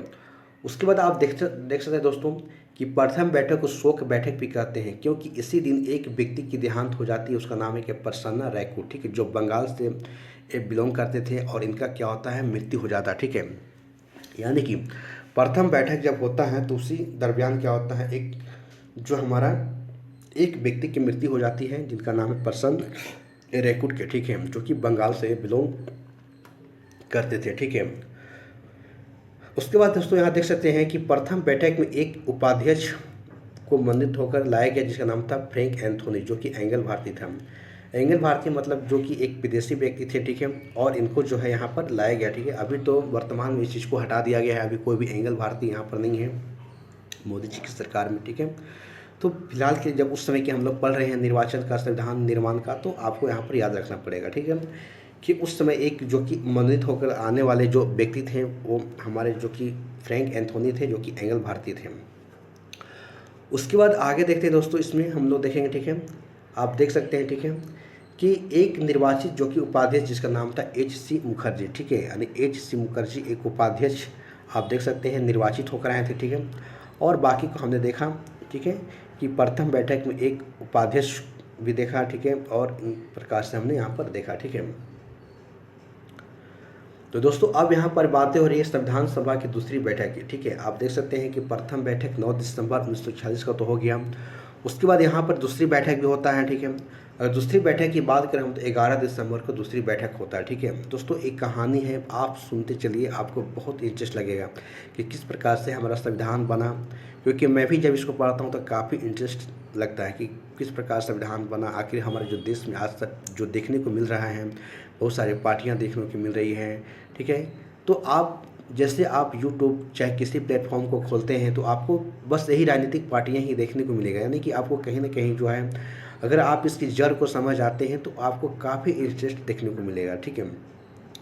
Speaker 1: उसके बाद आप देख सकते हैं दोस्तों कि प्रथम बैठक को शोक बैठक भी कहते हैं, क्योंकि इसी दिन एक व्यक्ति की देहांत हो जाती है, उसका नाम है कि प्रसन्ना रायकू, ठीक है, जो बंगाल से बिलोंग करते थे और इनका क्या होता है, मृत्यु हो जाता है, ठीक है। यानी कि प्रथम बैठक जब होता है तो उसी दरमियान क्या होता है, एक जो हमारा एक व्यक्ति की मृत्यु हो जाती है जिनका नाम है प्रसन्न रेकुट के, ठीक है, जो कि बंगाल से बिलोंग करते थे, ठीक है। उसके बाद दोस्तों यहाँ देख सकते हैं कि प्रथम बैठक में एक उपाध्यक्ष को मनोनीत होकर लाया गया जिसका नाम था फ्रैंक एंथोनी, जो कि एंगल भारतीय था। एंगल भारतीय मतलब जो कि एक विदेशी व्यक्ति थे, ठीक है, और इनको जो है यहाँ पर लाया गया, ठीक है। अभी तो वर्तमान में इस चीज़ को हटा दिया गया है, अभी कोई भी एंगल भारतीय यहाँ पर नहीं है मोदी जी की सरकार में, ठीक है। तो फिलहाल के जब उस समय के हम लोग पढ़ रहे हैं निर्वाचन का, संविधान निर्माण का, तो आपको यहाँ पर याद रखना पड़ेगा, ठीक है, कि उस समय एक जो कि मनोनीत होकर आने वाले जो व्यक्ति थे वो हमारे जो कि फ्रैंक एंथोनी थे, जो कि एंगल भारतीय थे। उसके बाद आगे देखते हैं दोस्तों, इसमें हम लोग देखेंगे, ठीक है, आप देख सकते हैं, ठीक है, कि एक निर्वाचित जो कि उपाध्यक्ष जिसका नाम था HC मुखर्जी, ठीक है, यानी HC मुखर्जी एक उपाध्यक्ष आप देख सकते हैं निर्वाचित होकर आए थे, ठीक है। और बाकी को हमने देखा, ठीक है, कि प्रथम बैठक में एक उपाध्यक्ष भी देखा, ठीक है, और इन प्रकार से हमने यहाँ पर देखा, ठीक है। तो दोस्तों अब यहाँ पर बातें हो रही है संविधान सभा की दूसरी बैठक की, ठीक है। आप देख सकते हैं कि प्रथम बैठक 9 दिसंबर 1946 का तो हो गया। उसके बाद यहाँ पर दूसरी बैठक भी होता है, ठीक है। अगर दूसरी बैठक की बात करें हम तो 11 दिसंबर को दूसरी बैठक होता है, ठीक है। दोस्तों एक कहानी है, आप सुनते चलिए, आपको बहुत इंटरेस्ट लगेगा कि किस प्रकार से हमारा संविधान बना, क्योंकि मैं भी जब इसको पढ़ता हूँ तो काफ़ी इंटरेस्ट लगता है कि किस प्रकार संविधान बना, आखिर हमारे जो देश में आज तक जो देखने को मिल रहा है, बहुत सारी पार्टियां देखने को मिल रही हैं, ठीक है। तो आप जैसे आप यूट्यूब चाहे किसी प्लेटफॉर्म को खोलते हैं तो आपको बस यही राजनीतिक पार्टियां ही देखने को मिलेगा, यानी कि आपको कहीं ना कहीं जो है अगर आप इसकी जड़ को समझ आते हैं तो आपको काफ़ी इंटरेस्ट देखने को मिलेगा, ठीक है,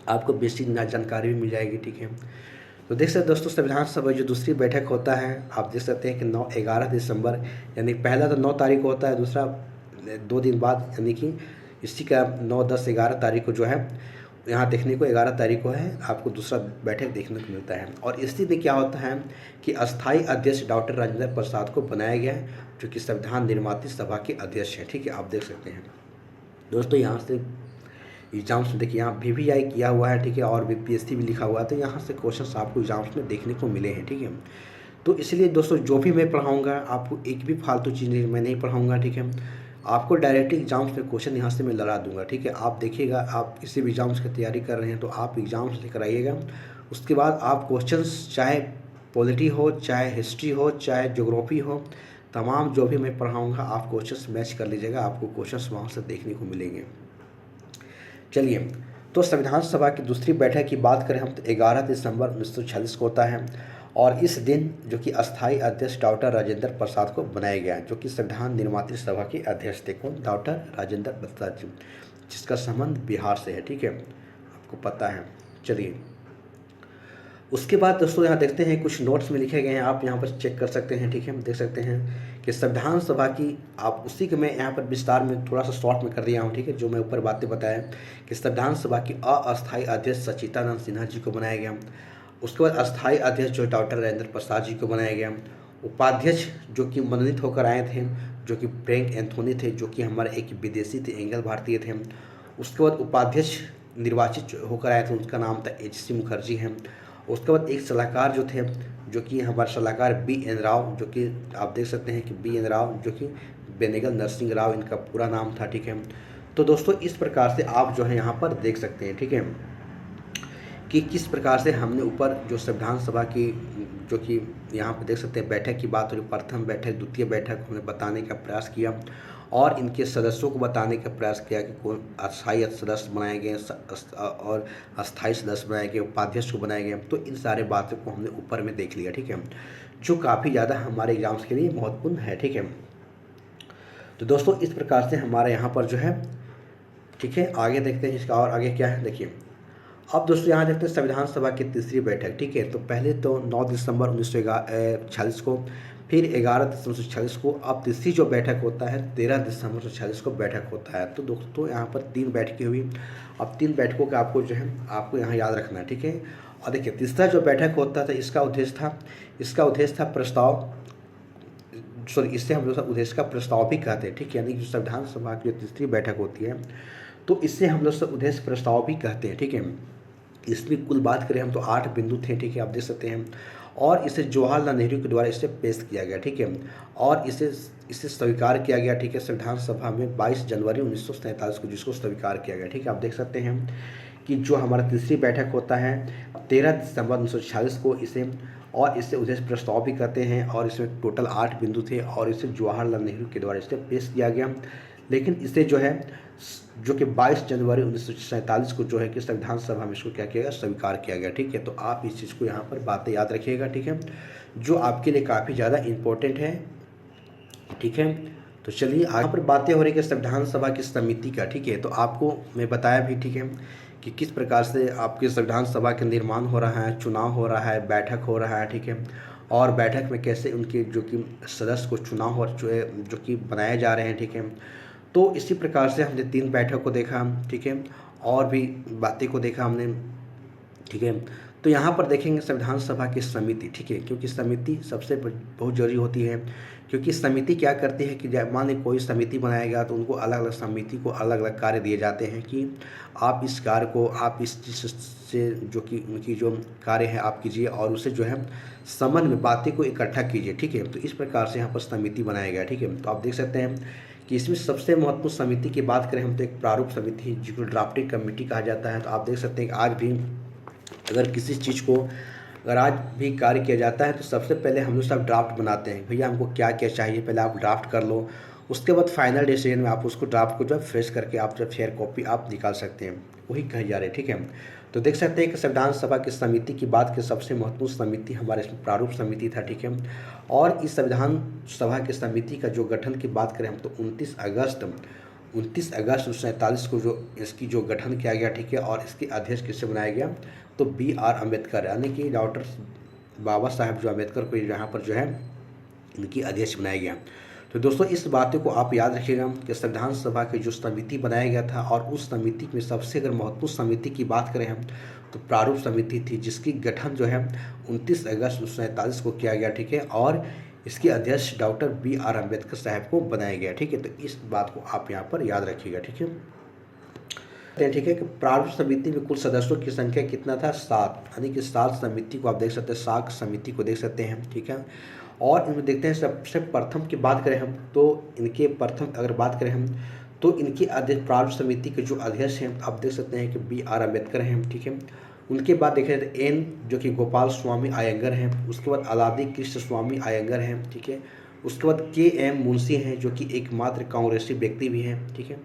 Speaker 1: आपको बेसिक जानकारी भी मिल जाएगी, ठीक है। तो देख सकते दोस्तों संविधान सभा जो दूसरी बैठक होता है आप देख सकते हैं कि 11 दिसंबर, यानी पहला तो 9 तारीख को होता है, दूसरा 2 दिन बाद यानी कि इसी का 9, 10, 11 तारीख को जो है यहाँ देखने को 11 तारीख को है आपको दूसरा बैठक देखने को मिलता है। और इसी में क्या होता है कि अस्थाई अध्यक्ष डॉक्टर राजेंद्र प्रसाद को बनाया गया है, जो कि संविधान निर्माती सभा के अध्यक्ष हैं, ठीक है, आप देख सकते हैं। दोस्तों यहाँ से एग्जाम्स में देखिए यहाँ VVI किया हुआ है, ठीक है, और BPSC भी लिखा हुआ है, तो यहाँ से क्वेश्चंस आपको एग्जाम्स में देखने को मिले हैं, ठीक है। तो इसलिए दोस्तों जो भी मैं पढ़ाऊँगा आपको एक भी फालतू चीज़ मैं नहीं पढ़ाऊँगा, ठीक है, आपको डायरेक्ट एग्जाम्स में क्वेश्चन यहाँ से मैं लड़ा दूंगा, ठीक है। आप देखिएगा, आप किसी भी एग्जाम्स की तैयारी कर रहे हैं तो आप एग्जाम्स लेकर आइएगा, उसके बाद आप क्वेश्चंस चाहे पॉलिटी हो, चाहे हिस्ट्री हो, चाहे ज्योग्राफी हो, तमाम जो भी मैं पढ़ाऊँगा आप क्वेश्चंस मैच कर लीजिएगा, आपको क्वेश्चंस वहाँ से देखने को मिलेंगे। चलिए, तो संविधान सभा की दूसरी बैठक की बात करें हम तो 11 दिसंबर 1946 को होता है, और इस दिन जो कि अस्थाई अध्यक्ष डॉक्टर राजेंद्र प्रसाद को बनाया गया, जो कि संविधान निर्माती सभा के अध्यक्ष थे, कौन, डॉक्टर राजेंद्र प्रसाद जी, जिसका संबंध बिहार से है, ठीक है, आपको पता है। चलिए उसके बाद दोस्तों यहाँ देखते हैं कुछ नोट्स में लिखे गए हैं, आप यहाँ पर चेक कर सकते हैं, ठीक है। देख सकते हैं कि संविधान सभा की, आप उसी के मैं यहाँ पर विस्तार में थोड़ा सा शॉर्ट में कर दिया हूँ, ठीक है। जो मैं ऊपर बातें बताया कि संविधान सभा की अस्थायी अध्यक्ष सचिदानंद सिन्हा जी को बनाया गया। उसके बाद अस्थायी अध्यक्ष जो डॉक्टर राजेंद्र प्रसाद जी को बनाया गया। उपाध्यक्ष जो कि मनोनीत होकर आए थे, जो कि फ्रैंक एंथोनी थे, जो कि हमारे एक विदेशी थे, एंग्लो भारतीय थे। उसके बाद उपाध्यक्ष निर्वाचित होकर आए थे, उनका नाम था एच.सी. मुखर्जी हैं। उसके बाद एक सलाहकार जो थे, जो कि हमारे सलाहकार बी.एन. राव, जो कि आप देख सकते हैं कि बी.एन. राव, जो कि बेनेगल नरसिंह राव इनका पूरा नाम था, ठीक है। तो दोस्तों इस प्रकार से आप जो है यहाँ पर देख सकते हैं, ठीक है, कि किस प्रकार से हमने ऊपर जो संविधान सभा की, जो कि यहाँ पर देख सकते हैं बैठक की बात हो रही, प्रथम बैठक, द्वितीय बैठक हमने बताने का प्रयास किया और इनके सदस्यों को बताने का प्रयास किया कि कौन अस्थायी सदस्य बनाए गए और अस्थायी सदस्य बनाए गए, उपाध्यक्ष को बनाए गए। तो इन सारे बातों को हमने ऊपर में देख लिया, ठीक है, जो काफ़ी ज़्यादा हमारे एग्जाम्स के लिए महत्वपूर्ण है, ठीक है। तो दोस्तों इस प्रकार से हमारे यहाँ पर जो है, ठीक है, आगे देखते हैं इसका और आगे क्या है। देखिए अब दोस्तों यहाँ देखते हैं संविधान सभा की तीसरी बैठक, ठीक है। तो पहले तो 9 दिसंबर 1946 को, फिर 11 दिसंबर 1946 को, अब तीसरी जो बैठक होता है 13 दिसंबर 1946 को बैठक होता है। तो दोस्तों यहाँ पर 3 बैठकें हुई। अब 3 बैठकों का आपको जो है आपको यहाँ याद रखना है, ठीक है। और देखिए तीसरा जो बैठक होता था, इसका उद्देश्य था प्रस्ताव, सॉरी, इससे हम लोग उद्देश्य का प्रस्ताव भी कहते हैं, ठीक है। यानी कि संविधान सभा की जो तीसरी बैठक होती है तो इससे हम लोग उद्देश्य प्रस्ताव भी कहते हैं, ठीक है। इसमें कुल बात करें हम तो 8 बिंदु थे, ठीक है, आप देख सकते हैं। और इसे जवाहरलाल नेहरू के द्वारा इसे पेश किया गया, ठीक है, और इसे स्वीकार किया गया, ठीक है, संविधान सभा में 22 जनवरी 1947 को, जिसको स्वीकार किया गया, ठीक है। आप देख सकते हैं कि जो हमारा तीसरी बैठक होता है 13 दिसंबर 1946 को, इसे उद्देश्य प्रस्ताव भी करते हैं और इसमें टोटल 8 बिंदु थे और इसे जवाहरलाल नेहरू के द्वारा इसे पेश किया गया। लेकिन इसे जो है, जो कि 22 जनवरी 1947 को जो है कि संविधान सभा में इसको क्या किया गया, स्वीकार किया गया, ठीक है। तो आप इस चीज़ को यहाँ पर बातें याद रखिएगा, ठीक है, जो आपके लिए काफ़ी ज़्यादा इम्पोर्टेंट है, ठीक है। तो चलिए यहाँ पर बातें हो रही है संविधान सभा की समिति का, ठीक है। तो आपको मैं बताया भी, ठीक है, कि किस प्रकार से आपके संविधान सभा का निर्माण हो रहा है, चुनाव हो रहा है, बैठक हो रहा है, ठीक है, और बैठक में कैसे उनके जो कि सदस्य को चुनाव हो जो कि बनाए जा रहे हैं, ठीक है। तो इसी प्रकार से हमने 3 बैठक को देखा, ठीक है, और भी बातें को देखा हमने, ठीक है। तो यहाँ पर देखेंगे संविधान सभा की समिति, ठीक है, क्योंकि समिति सबसे बहुत जरूरी होती है, क्योंकि समिति क्या करती है कि मान लीजिए कोई समिति बनाएगा तो उनको अलग अलग समिति को अलग अलग कार्य दिए जाते हैं कि आप इस कार्य को, आप इस चीज़ से जो कि उनकी जो कार्य है आप कीजिए और उसे जो है संबंध में बातें को इकट्ठा कीजिए, ठीक है। तो इस प्रकार से यहाँ पर समिति बनाया गया, ठीक है। तो आप देख सकते हैं कि इसमें सबसे महत्वपूर्ण समिति की बात करें हम तो एक प्रारूप समिति, जिसको ड्राफ्टिंग कमेटी कहा जाता है। तो आप देख सकते हैं कि आज भी अगर किसी चीज़ को अगर आज भी कार्य किया जाता है तो सबसे पहले हम लोग सब ड्राफ्ट बनाते हैं, भैया हमको क्या क्या चाहिए, पहले आप ड्राफ्ट कर लो, उसके बाद फाइनल डिसीजन में आप उसको ड्राफ्ट को जो है फ्रेश करके आप जब फेयर कॉपी आप निकाल सकते हैं, वही कही जा रही है, ठीक है। तो देख सकते हैं कि संविधान सभा की समिति की बात की सबसे महत्वपूर्ण समिति हमारे इसमें प्रारूप समिति था, ठीक है। और इस संविधान सभा की समिति का जो गठन की बात करें हम तो 29 अगस्त 1947 को जो इसकी जो गठन किया गया, ठीक है। और इसके अध्यक्ष किससे बनाया गया, तो B.R. अम्बेडकर, यानी कि डॉक्टर बाबा साहेब जो अम्बेडकर को यहाँ पर जो है इनकी अध्यक्ष बनाया गया। तो दोस्तों इस बातों को आप याद रखिएगा कि संविधान सभा की जो समिति बनाया गया था और उस समिति में सबसे अगर महत्वपूर्ण समिति की बात करें हम तो प्रारूप समिति थी, जिसकी गठन जो है 29 अगस्त 1947 को किया गया, ठीक है। और इसके अध्यक्ष डॉक्टर B.R. अम्बेडकर साहब को बनाया गया, ठीक है। तो इस बात को आप यहाँ पर याद रखिएगा, ठीक है, ठीक है। कि प्रारूप समिति में कुल सदस्यों की संख्या कितना था, 7, यानी कि 7 समिति को आप देख सकते हैं, 7 समिति को देख सकते हैं, ठीक है। और इनमें देखते हैं सबसे प्रथम की बात करें हम तो इनके प्रथम अगर बात करें हम तो इनकी अध्यक्ष प्रारूप समिति के जो अध्यक्ष हैं आप देख सकते हैं कि B.R. अम्बेडकर हैं, ठीक है। उनके बाद देखें तो N जो कि गोपाल स्वामी अयंगर हैं, उसके बाद अलादी कृष्ण स्वामी अयंगर हैं, ठीक है। उसके बाद K.M. मुंशी हैं जो कि एकमात्र कांग्रेसी व्यक्ति भी हैं, ठीक है,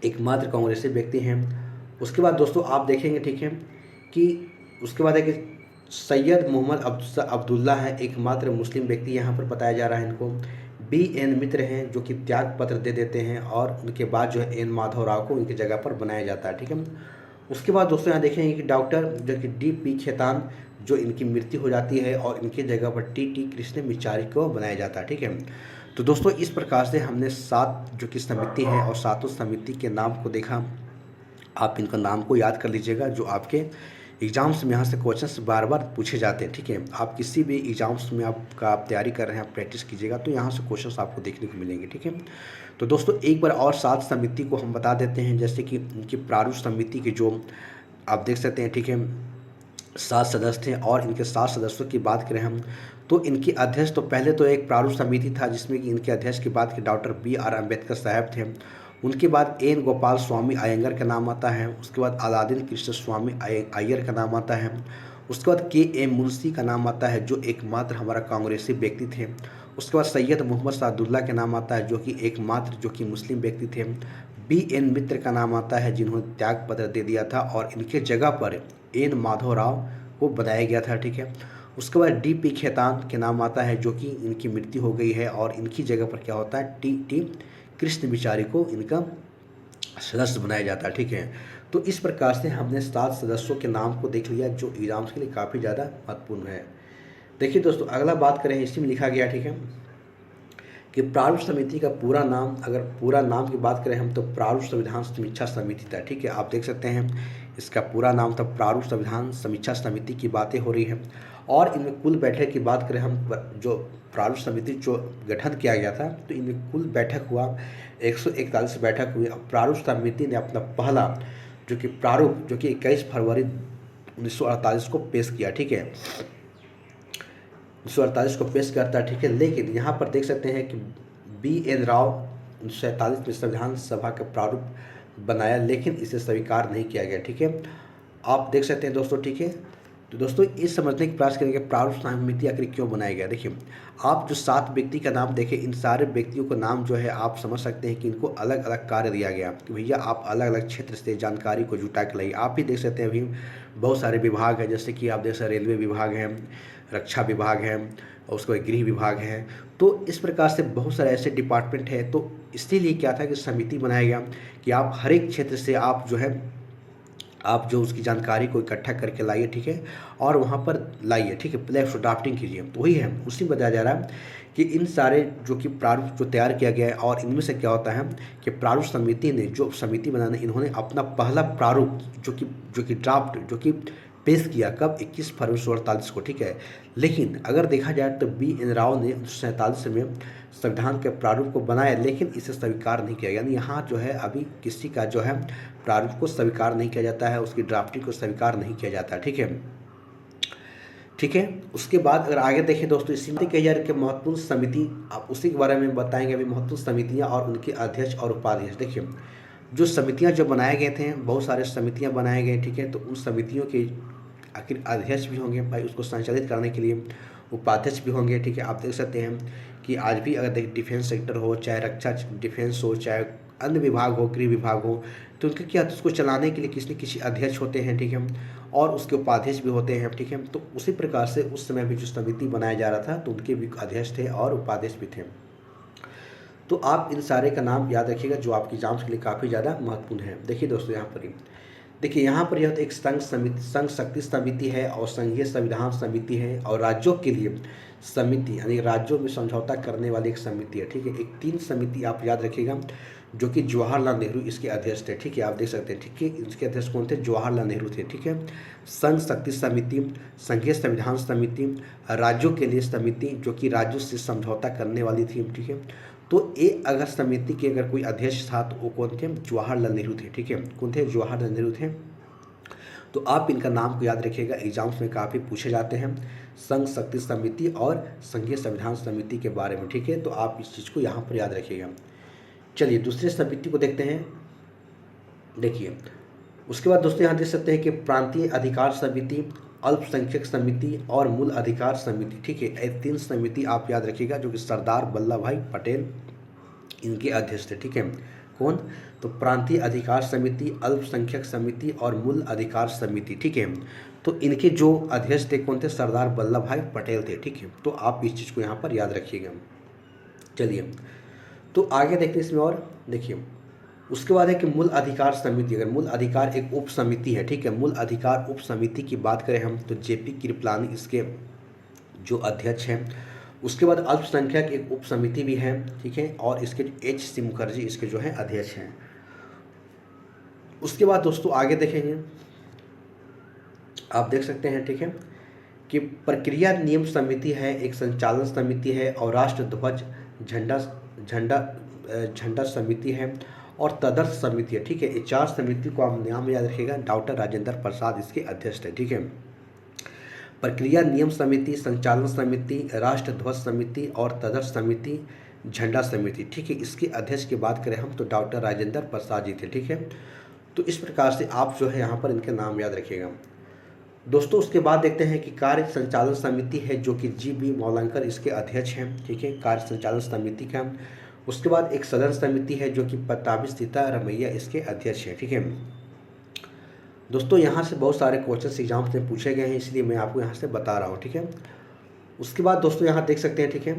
Speaker 1: एकमात्र कांग्रेसी व्यक्ति हैं। उसके बाद दोस्तों आप देखेंगे, ठीक है, कि उसके बाद है कि सैयद मोहम्मद अब्दुल्ला है, एकमात्र मुस्लिम व्यक्ति यहाँ पर बताया जा रहा है इनको। B.N. मित्र हैं जो कि त्याग पत्र दे देते हैं और उनके बाद जो है N. माधव राव को उनकी जगह पर बनाया जाता है, ठीक है। उसके बाद दोस्तों यहाँ देखेंगे कि डॉक्टर जो कि D.P. खेतान जो इनकी मृत्यु हो जाती है और इनकी जगह पर T.T. कृष्ण मिचारी को बनाया जाता है। ठीक है, तो दोस्तों इस प्रकार से हमने 7 जो कि समिति है और सातों समिति के नाम को देखा। आप इनका नाम को याद कर लीजिएगा, जो आपके एग्ज़ाम्स में यहाँ से क्वेश्चंस बार बार पूछे जाते हैं। ठीक है, आप किसी भी एग्ज़ाम्स में आप तैयारी कर रहे हैं, आप प्रैक्टिस कीजिएगा तो यहाँ से क्वेश्चंस आपको देखने को मिलेंगे। ठीक है, तो दोस्तों एक बार और 7 समिति को हम बता देते हैं, जैसे कि इनकी प्रारूप समिति के जो आप देख सकते हैं। ठीक है, 7 सदस्य थे और इनके 7 सदस्यों की बात करें हम तो इनके अध्यक्ष तो पहले तो एक प्रारूप समिति था जिसमें कि इनके अध्यक्ष की बात की डॉक्टर B.R. अम्बेडकर साहब थे। उनके बाद N. गोपाल स्वामी अयंगर का नाम आता है। उसके बाद अलादीन कृष्ण स्वामी अय्यर का नाम आता है। उसके बाद K.M. मुंशी का नाम आता है, जो एकमात्र हमारा कांग्रेसी व्यक्ति थे। उसके बाद सैयद मोहम्मद सादुल्ला का नाम आता है, जो कि एकमात्र जो कि मुस्लिम व्यक्ति थे। B.N. मित्र का नाम आता है, जिन्होंने त्याग पत्र दे दिया था और इनके जगह पर N. माधव राव को बनाया गया था। ठीक है, उसके बाद D.P. खेतान के नाम आता है, जो कि इनकी मृत्यु हो गई है और इनकी जगह पर क्या होता है T.T. कृष्ण मिचारी को इनका सदस्य बनाया जाता है। ठीक है, तो इस प्रकार से हमने 7 सदस्यों के नाम को देख लिया, जो एग्जाम्स के लिए काफ़ी ज़्यादा महत्वपूर्ण है। देखिए दोस्तों, अगला बात करें, इसी में लिखा गया। ठीक है, कि प्रारूप समिति का पूरा नाम, अगर पूरा नाम की बात करें हम तो प्रारूप संविधान समीक्षा समिति था। ठीक है, आप देख सकते हैं इसका पूरा नाम था प्रारूप संविधान समीक्षा समिति की बातें हो रही हैं। और इनमें कुल बैठक की बात करें हम, जो प्रारूप समिति जो गठन किया गया था तो इनमें कुल बैठक हुआ 141 बैठक हुई। अब प्रारूप समिति ने अपना पहला जो कि प्रारूप जो कि 21 फरवरी 1948 को पेश किया। ठीक है, 1948 को पेश करता है। ठीक है, लेकिन यहाँ पर देख सकते हैं कि B.N. राव 1947 में संविधान सभा का प्रारूप बनाया, लेकिन इसे स्वीकार नहीं किया गया। ठीक है, आप देख सकते हैं दोस्तों। ठीक है, तो दोस्तों इस समझने की प्रयास करेंगे प्रारूप समिति आखिर क्यों बनाया गया। देखिए, आप जो 7 व्यक्ति का नाम देखें, इन सारे व्यक्तियों का नाम जो है आप समझ सकते हैं कि इनको अलग अलग कार्य दिया गया कि भैया आप अलग अलग क्षेत्र से जानकारी को जुटा के लाइए। आप भी देख सकते हैं अभी बहुत सारे विभाग हैं, जैसे कि आप देख सकते रेलवे विभाग है, रक्षा विभाग है और उसके बाद गृह विभाग है। तो इस प्रकार से बहुत सारे ऐसे डिपार्टमेंट है। तो इसीलिए क्या था कि समिति बनाया गया कि आप हर एक क्षेत्र से आप जो उसकी जानकारी को इकट्ठा करके लाइए। ठीक है, और वहाँ पर लाइए। ठीक है, पहले ड्राफ्टिंग कीजिए। तो वही है, उसी में बताया जा रहा है कि इन सारे जो कि प्रारूप जो तैयार किया गया है और इनमें से क्या होता है कि प्रारूप समिति ने जो समिति बनाने इन्होंने अपना पहला प्रारूप जो कि ड्राफ्ट जो कि पेश किया कब 21 फरवरी 1948 को। ठीक है, लेकिन अगर देखा जाए तो B.N. राव ने 1947 में संविधान के प्रारूप को बनाया, लेकिन इसे स्वीकार नहीं किया। यानी यहाँ जो है अभी किसी का जो है प्रारूप को स्वीकार नहीं किया जाता है, उसकी ड्राफ्टिंग को स्वीकार नहीं किया जाता। ठीक है, ठीक है, उसके बाद अगर आगे देखें दोस्तों, इसी में कही जा रही है कि महत्वपूर्ण समिति, आप उसी के बारे में बताएंगे अभी, महत्वपूर्ण समितियाँ और उनके अध्यक्ष और उपाध्यक्ष। देखिए, जो समितियाँ जो बनाए गए थे, बहुत सारे समितियाँ बनाए गए। ठीक है, तो उन समितियों के आखिर अध्यक्ष भी होंगे भाई, उसको संचालित करने के लिए उपाध्यक्ष भी होंगे। ठीक है, आप देख सकते हैं कि आज भी अगर देख डिफेंस सेक्टर हो, चाहे रक्षा डिफेंस हो, चाहे अन्य विभाग हो, गृह विभाग हो, तो उनके क्या उसको चलाने के लिए किसी न किसी अध्यक्ष होते हैं। ठीक है, और उसके उपाध्यक्ष भी होते हैं। ठीक है, तो उसी प्रकार से उस समय भी जो समिति बनाया जा रहा था तो उनके भी अध्यक्ष थे और उपाध्यक्ष भी थे। तो आप इन सारे का नाम याद रखिएगा, जो आपकी एग्जाम्स के लिए काफ़ी ज़्यादा महत्वपूर्ण है। देखिए दोस्तों, यहाँ पर देखिए, यहाँ पर यह एक संघ शक्ति समिति है और संघीय संविधान समिति है और राज्यों के लिए समिति, यानी राज्यों में समझौता करने वाली एक समिति है। ठीक है, एक 3 समिति आप याद रखिएगा, जो कि जवाहरलाल नेहरू इसके अध्यक्ष थे। ठीक है, आप देख सकते हैं। ठीक है, इसके अध्यक्ष कौन थे? जवाहरलाल नेहरू थे। ठीक है, संघ शक्ति समिति, संघीय संविधान समिति, राज्यों के लिए समिति, जो कि राज्यों से समझौता करने वाली थी। ठीक है, तो ये अगर समिति के अगर कोई अध्यक्ष था तो वो कौन थे? जवाहरलाल नेहरू थे। ठीक है, कौन थे? जवाहरलाल नेहरू थे। तो आप इनका नाम को याद रखिएगा, एग्जाम्स में काफ़ी पूछे जाते हैं, संघ शक्ति समिति और संघीय संविधान समिति के बारे में। ठीक है, तो आप इस चीज़ को यहाँ पर याद रखिएगा। चलिए दूसरे समिति को देखते हैं। देखिए, उसके बाद दोस्तों यहाँ देख सकते हैं कि प्रांतीय अधिकार समिति, अल्पसंख्यक समिति और मूल अधिकार समिति। ठीक है, ये 3 समिति आप याद रखिएगा, जो कि सरदार वल्लभ भाई पटेल इनके अध्यक्ष थे। ठीक है, कौन? तो प्रांतीय अधिकार समिति, अल्पसंख्यक समिति और मूल अधिकार समिति। ठीक है, तो इनके जो अध्यक्ष थे कौन थे? सरदार वल्लभ भाई पटेल थे। ठीक है, तो आप इस चीज़ को यहाँ पर याद रखिएगा। चलिए, तो आगे देखते हैं इसमें और। देखिए, उसके बाद है कि मूल अधिकार समिति, अगर मूल अधिकार एक उप समिति है, ठीक है, मूल अधिकार उप समिति की बात करें हम तो जेपी कृपलानी इसके जो अध्यक्ष हैं। उसके बाद अल्पसंख्यक एक उप समिति भी है, ठीक है, और इसके एच सी मुखर्जी इसके जो है अध्यक्ष हैं। उसके बाद दोस्तों आगे देखेंगे, आप देख सकते हैं, ठीक है, कि प्रक्रिया नियम समिति है, एक संचालन समिति है, और राष्ट्र ध्वज झंडा झंडा झंडा समिति है, और तदर्थ समिति है, ठीक है। ये 4 समिति को आप नाम याद रखिएगा। डॉक्टर राजेंद्र प्रसाद इसके अध्यक्ष है, ठीक है। प्रक्रिया नियम समिति, संचालन समिति, राष्ट्र ध्वज समिति और तदर्थ समिति, झंडा समिति, ठीक है। इसके अध्यक्ष की बात करें हम तो डॉक्टर राजेंद्र प्रसाद जी थे, ठीक है। तो इस प्रकार से आप जो है यहाँ पर इनके नाम याद रखिएगा दोस्तों। उसके बाद देखते हैं कि कार्य संचालन समिति है जो कि जी.बी. मौलंकर इसके अध्यक्ष हैं, ठीक है, कार्य संचालन समिति का। उसके बाद एक सदन समिति है जो कि पट्टाभी सीतारमैया इसके अध्यक्ष हैं, ठीक है दोस्तों। यहाँ से बहुत सारे क्वेश्चन एग्जाम्स में पूछे गए हैं, इसलिए मैं आपको यहाँ से बता रहा हूँ, ठीक है। उसके बाद दोस्तों यहाँ देख सकते हैं, ठीक है,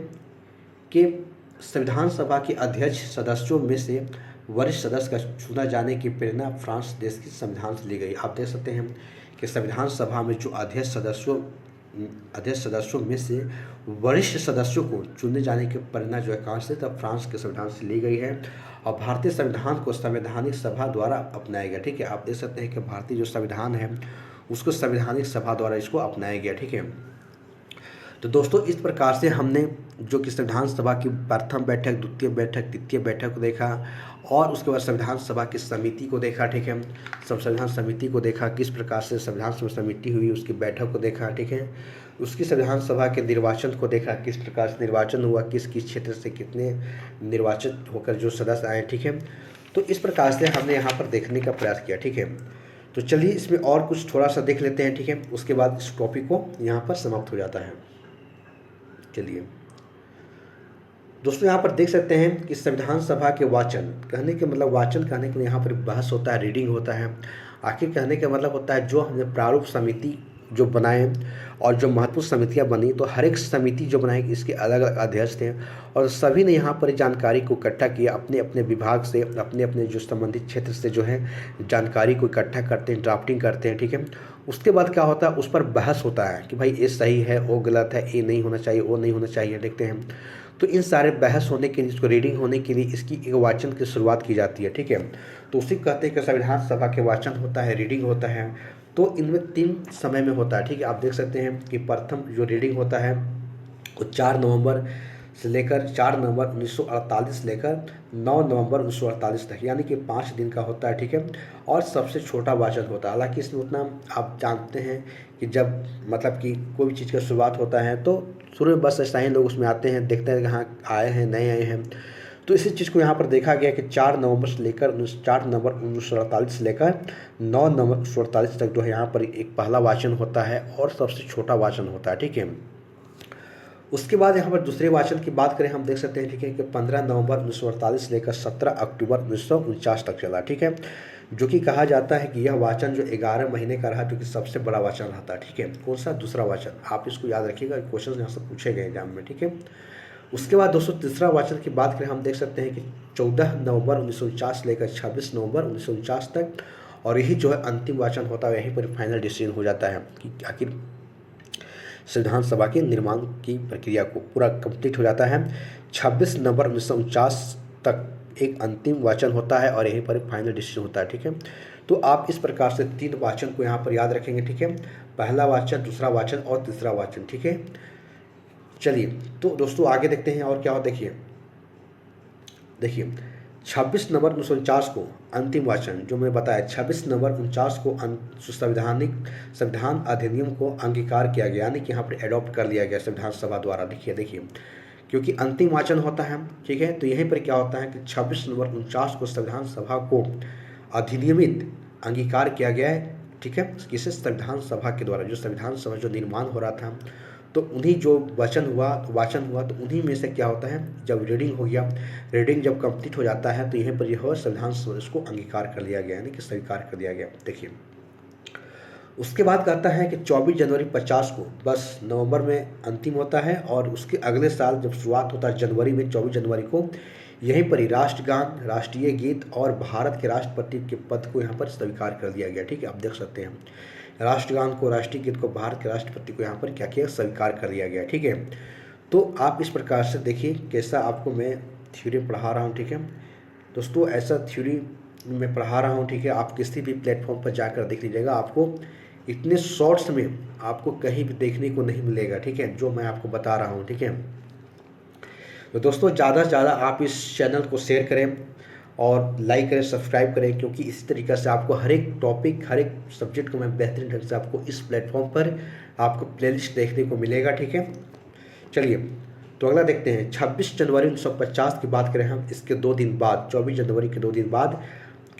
Speaker 1: कि संविधान सभा के अध्यक्ष सदस्यों में से वरिष्ठ सदस्य का चुना जाने की प्रेरणा फ्रांस देश की संविधान से ली गई। आप देख सकते हैं कि संविधान सभा में जो अध्यक्ष सदस्यों में से वरिष्ठ सदस्यों को चुने जाने की प्रेरणा जो है कहाँ से, तब फ्रांस के संविधान से ली गई है, और भारतीय संविधान को संवैधानिक सभा द्वारा अपनाया गया, ठीक है। आप देख सकते हैं कि भारतीय जो संविधान है उसको संवैधानिक सभा द्वारा इसको अपनाया गया, ठीक है। तो दोस्तों इस प्रकार से हमने जो कि संविधान सभा की प्रथम बैठक, द्वितीय बैठक, तृतीय बैठक को देखा, और उसके बाद संविधान सभा की समिति को देखा, ठीक है। संविधान समिति को देखा, किस प्रकार से संविधान सभा समिति हुई, उसकी बैठक को देखा, ठीक है। उसकी संविधान सभा के निर्वाचन को देखा, किस प्रकार से निर्वाचन हुआ, किस किस क्षेत्र से कितने निर्वाचित होकर जो सदस्य आए, ठीक है। तो इस प्रकार से हमने यहाँ पर देखने का प्रयास किया, ठीक है। तो चलिए इसमें और कुछ थोड़ा सा देख लेते हैं, ठीक है। उसके बाद इस टॉपिक को यहाँ पर समाप्त हो जाता है। चलिए दोस्तों यहाँ पर देख सकते हैं कि संविधान सभा के वाचन, कहने के मतलब वाचन कहने के लिए यहाँ पर बहस होता है, रीडिंग होता है। आखिर कहने का मतलब होता है जो हमने प्रारूप समिति जो बनाए और जो महत्वपूर्ण समितियाँ बनी, तो हर एक समिति जो बनाई इसके अलग अलग अध्यक्ष थे, और सभी ने यहाँ पर जानकारी को इकट्ठा किया, अपने अपने विभाग से, अपने अपने जो संबंधित क्षेत्र से जो है जानकारी को इकट्ठा करते हैं, ड्राफ्टिंग करते हैं, ठीक है। उसके बाद क्या होता है, उस पर बहस होता है कि भाई ये सही है, वो गलत है, ये नहीं होना चाहिए, वो नहीं होना चाहिए, देखते हैं। तो इन सारे बहस होने के लिए, इसको रीडिंग होने के लिए इसकी एक वाचन की शुरुआत की जाती है, ठीक है। तो उसी कहते हैं कि संविधान सभा के वाचन होता है, रीडिंग होता है। तो इनमें 3 समय में होता है, ठीक है। आप देख सकते हैं कि प्रथम जो रीडिंग होता है वो 4 नवंबर से लेकर 4 नवंबर 1948 लेकर 9 नवंबर 1948 तक, यानी कि 5 दिन का होता है, ठीक है। और सबसे छोटा वाचन होता है। हालांकि इसमें उतना आप जानते हैं कि जब मतलब कि कोई भी चीज़ का शुरुआत होता है तो शुरू में बस ऐसा ही लोग उसमें आते हैं, देखते हैं कि हाँ आए हैं, नए आए हैं। तो इसी चीज़ को यहाँ पर देखा गया कि 4 नवंबर 1948 से लेकर 9 नवंबर 1948 तक जो है यहाँ पर एक पहला वाचन होता है और सबसे छोटा वाचन होता है, ठीक है। उसके बाद यहाँ पर दूसरे वाचन की बात करें, हम देख सकते हैं, ठीक है, कि 15 नवंबर 1948 से लेकर 17 अक्टूबर 1949 तक चला, ठीक है। जो कि कहा जाता है कि यह वाचन जो 11 महीने का रहा, जो कि सबसे बड़ा वाचन रहता है, ठीक है। कौन सा? दूसरा वाचन। आप इसको याद रखिएगा, क्वेश्चन यहाँ से पूछे गए एग्जाम में, ठीक है। उसके बाद दोस्तों तीसरा वाचन की बात करें, हम देख सकते हैं कि 14 नवंबर 1949 से लेकर 26 नवंबर 1949 तक, और यही जो है अंतिम वाचन होता है, यहीं पर फाइनल डिसीजन हो जाता है कि आखिर संविधान सभा के निर्माण की प्रक्रिया को पूरा कंप्लीट हो जाता है। 26 नवंबर 1949 तक एक अंतिम वाचन होता है और यहीं पर एक फाइनल डिसीजन होता है, ठीक है। तो आप इस प्रकार से 3 वाचन को यहाँ पर याद रखेंगे, ठीक है। पहला वाचन, दूसरा वाचन और तीसरा वाचन, ठीक है। चलिए तो दोस्तों आगे देखते हैं और क्या हो। देखिए 26 नवंबर 1949 को अंतिम वाचन जो मैं बताया, 26 नवंबर 1949 को संविधान अधिनियम को अंगीकार किया गया, यानी कि यहाँ पर एडॉप्ट कर लिया गया संविधान सभा द्वारा। देखिए क्योंकि अंतिम वाचन होता है, ठीक है। तो यहीं पर क्या होता है कि 26 नवंबर 1949 को संविधान सभा को अधिनियमित अंगीकार किया गया है, ठीक है। किसे? संविधान सभा के द्वारा। जो संविधान सभा जो निर्माण हो रहा था, तो उन्हीं जो वाचन हुआ तो उन्हीं में से क्या होता है, जब रीडिंग हो गया, रीडिंग जब कंप्लीट हो जाता है तो यहीं पर यह संविधान सभा इसको अंगीकार कर लिया गया, यानी कि स्वीकार कर दिया गया। देखिए उसके बाद कहता है कि 24 जनवरी 50 को, बस नवंबर में अंतिम होता है, और उसके अगले साल जब शुरुआत होता है जनवरी में, 24 जनवरी को यहीं पर ही राष्ट्रगान, राष्ट्रीय गीत और भारत के राष्ट्रपति के पद को यहाँ पर स्वीकार कर दिया गया। ठीक है, आप देख सकते हैं राष्ट्रगान को, राष्ट्रीय गीत को, भारत के राष्ट्रपति को यहाँ पर क्या किया, स्वीकार कर दिया गया। ठीक है, तो आप इस प्रकार से देखिए कैसा आपको मैं थ्योरी पढ़ा रहा हूँ। ठीक है दोस्तों, ऐसा थ्योरी मैं पढ़ा रहा हूँ। ठीक है, आप किसी भी प्लेटफॉर्म पर जाकर देख लीजिएगा, आपको इतने शॉर्ट्स में आपको कहीं भी देखने को नहीं मिलेगा। ठीक है, जो मैं आपको बता रहा हूँ। ठीक है, तो दोस्तों ज़्यादा से ज़्यादा आप इस चैनल को शेयर करें और लाइक करें, सब्सक्राइब करें, क्योंकि इसी तरीक़े से आपको हर एक टॉपिक, हर एक सब्जेक्ट को मैं बेहतरीन ढंग से आपको इस प्लेटफॉर्म पर आपको प्लेलिस्ट देखने को मिलेगा। ठीक है, चलिए तो अगला देखते हैं। 26 जनवरी 1950 की बात करें हम, इसके 2 दिन बाद 24 जनवरी के 2 दिन बाद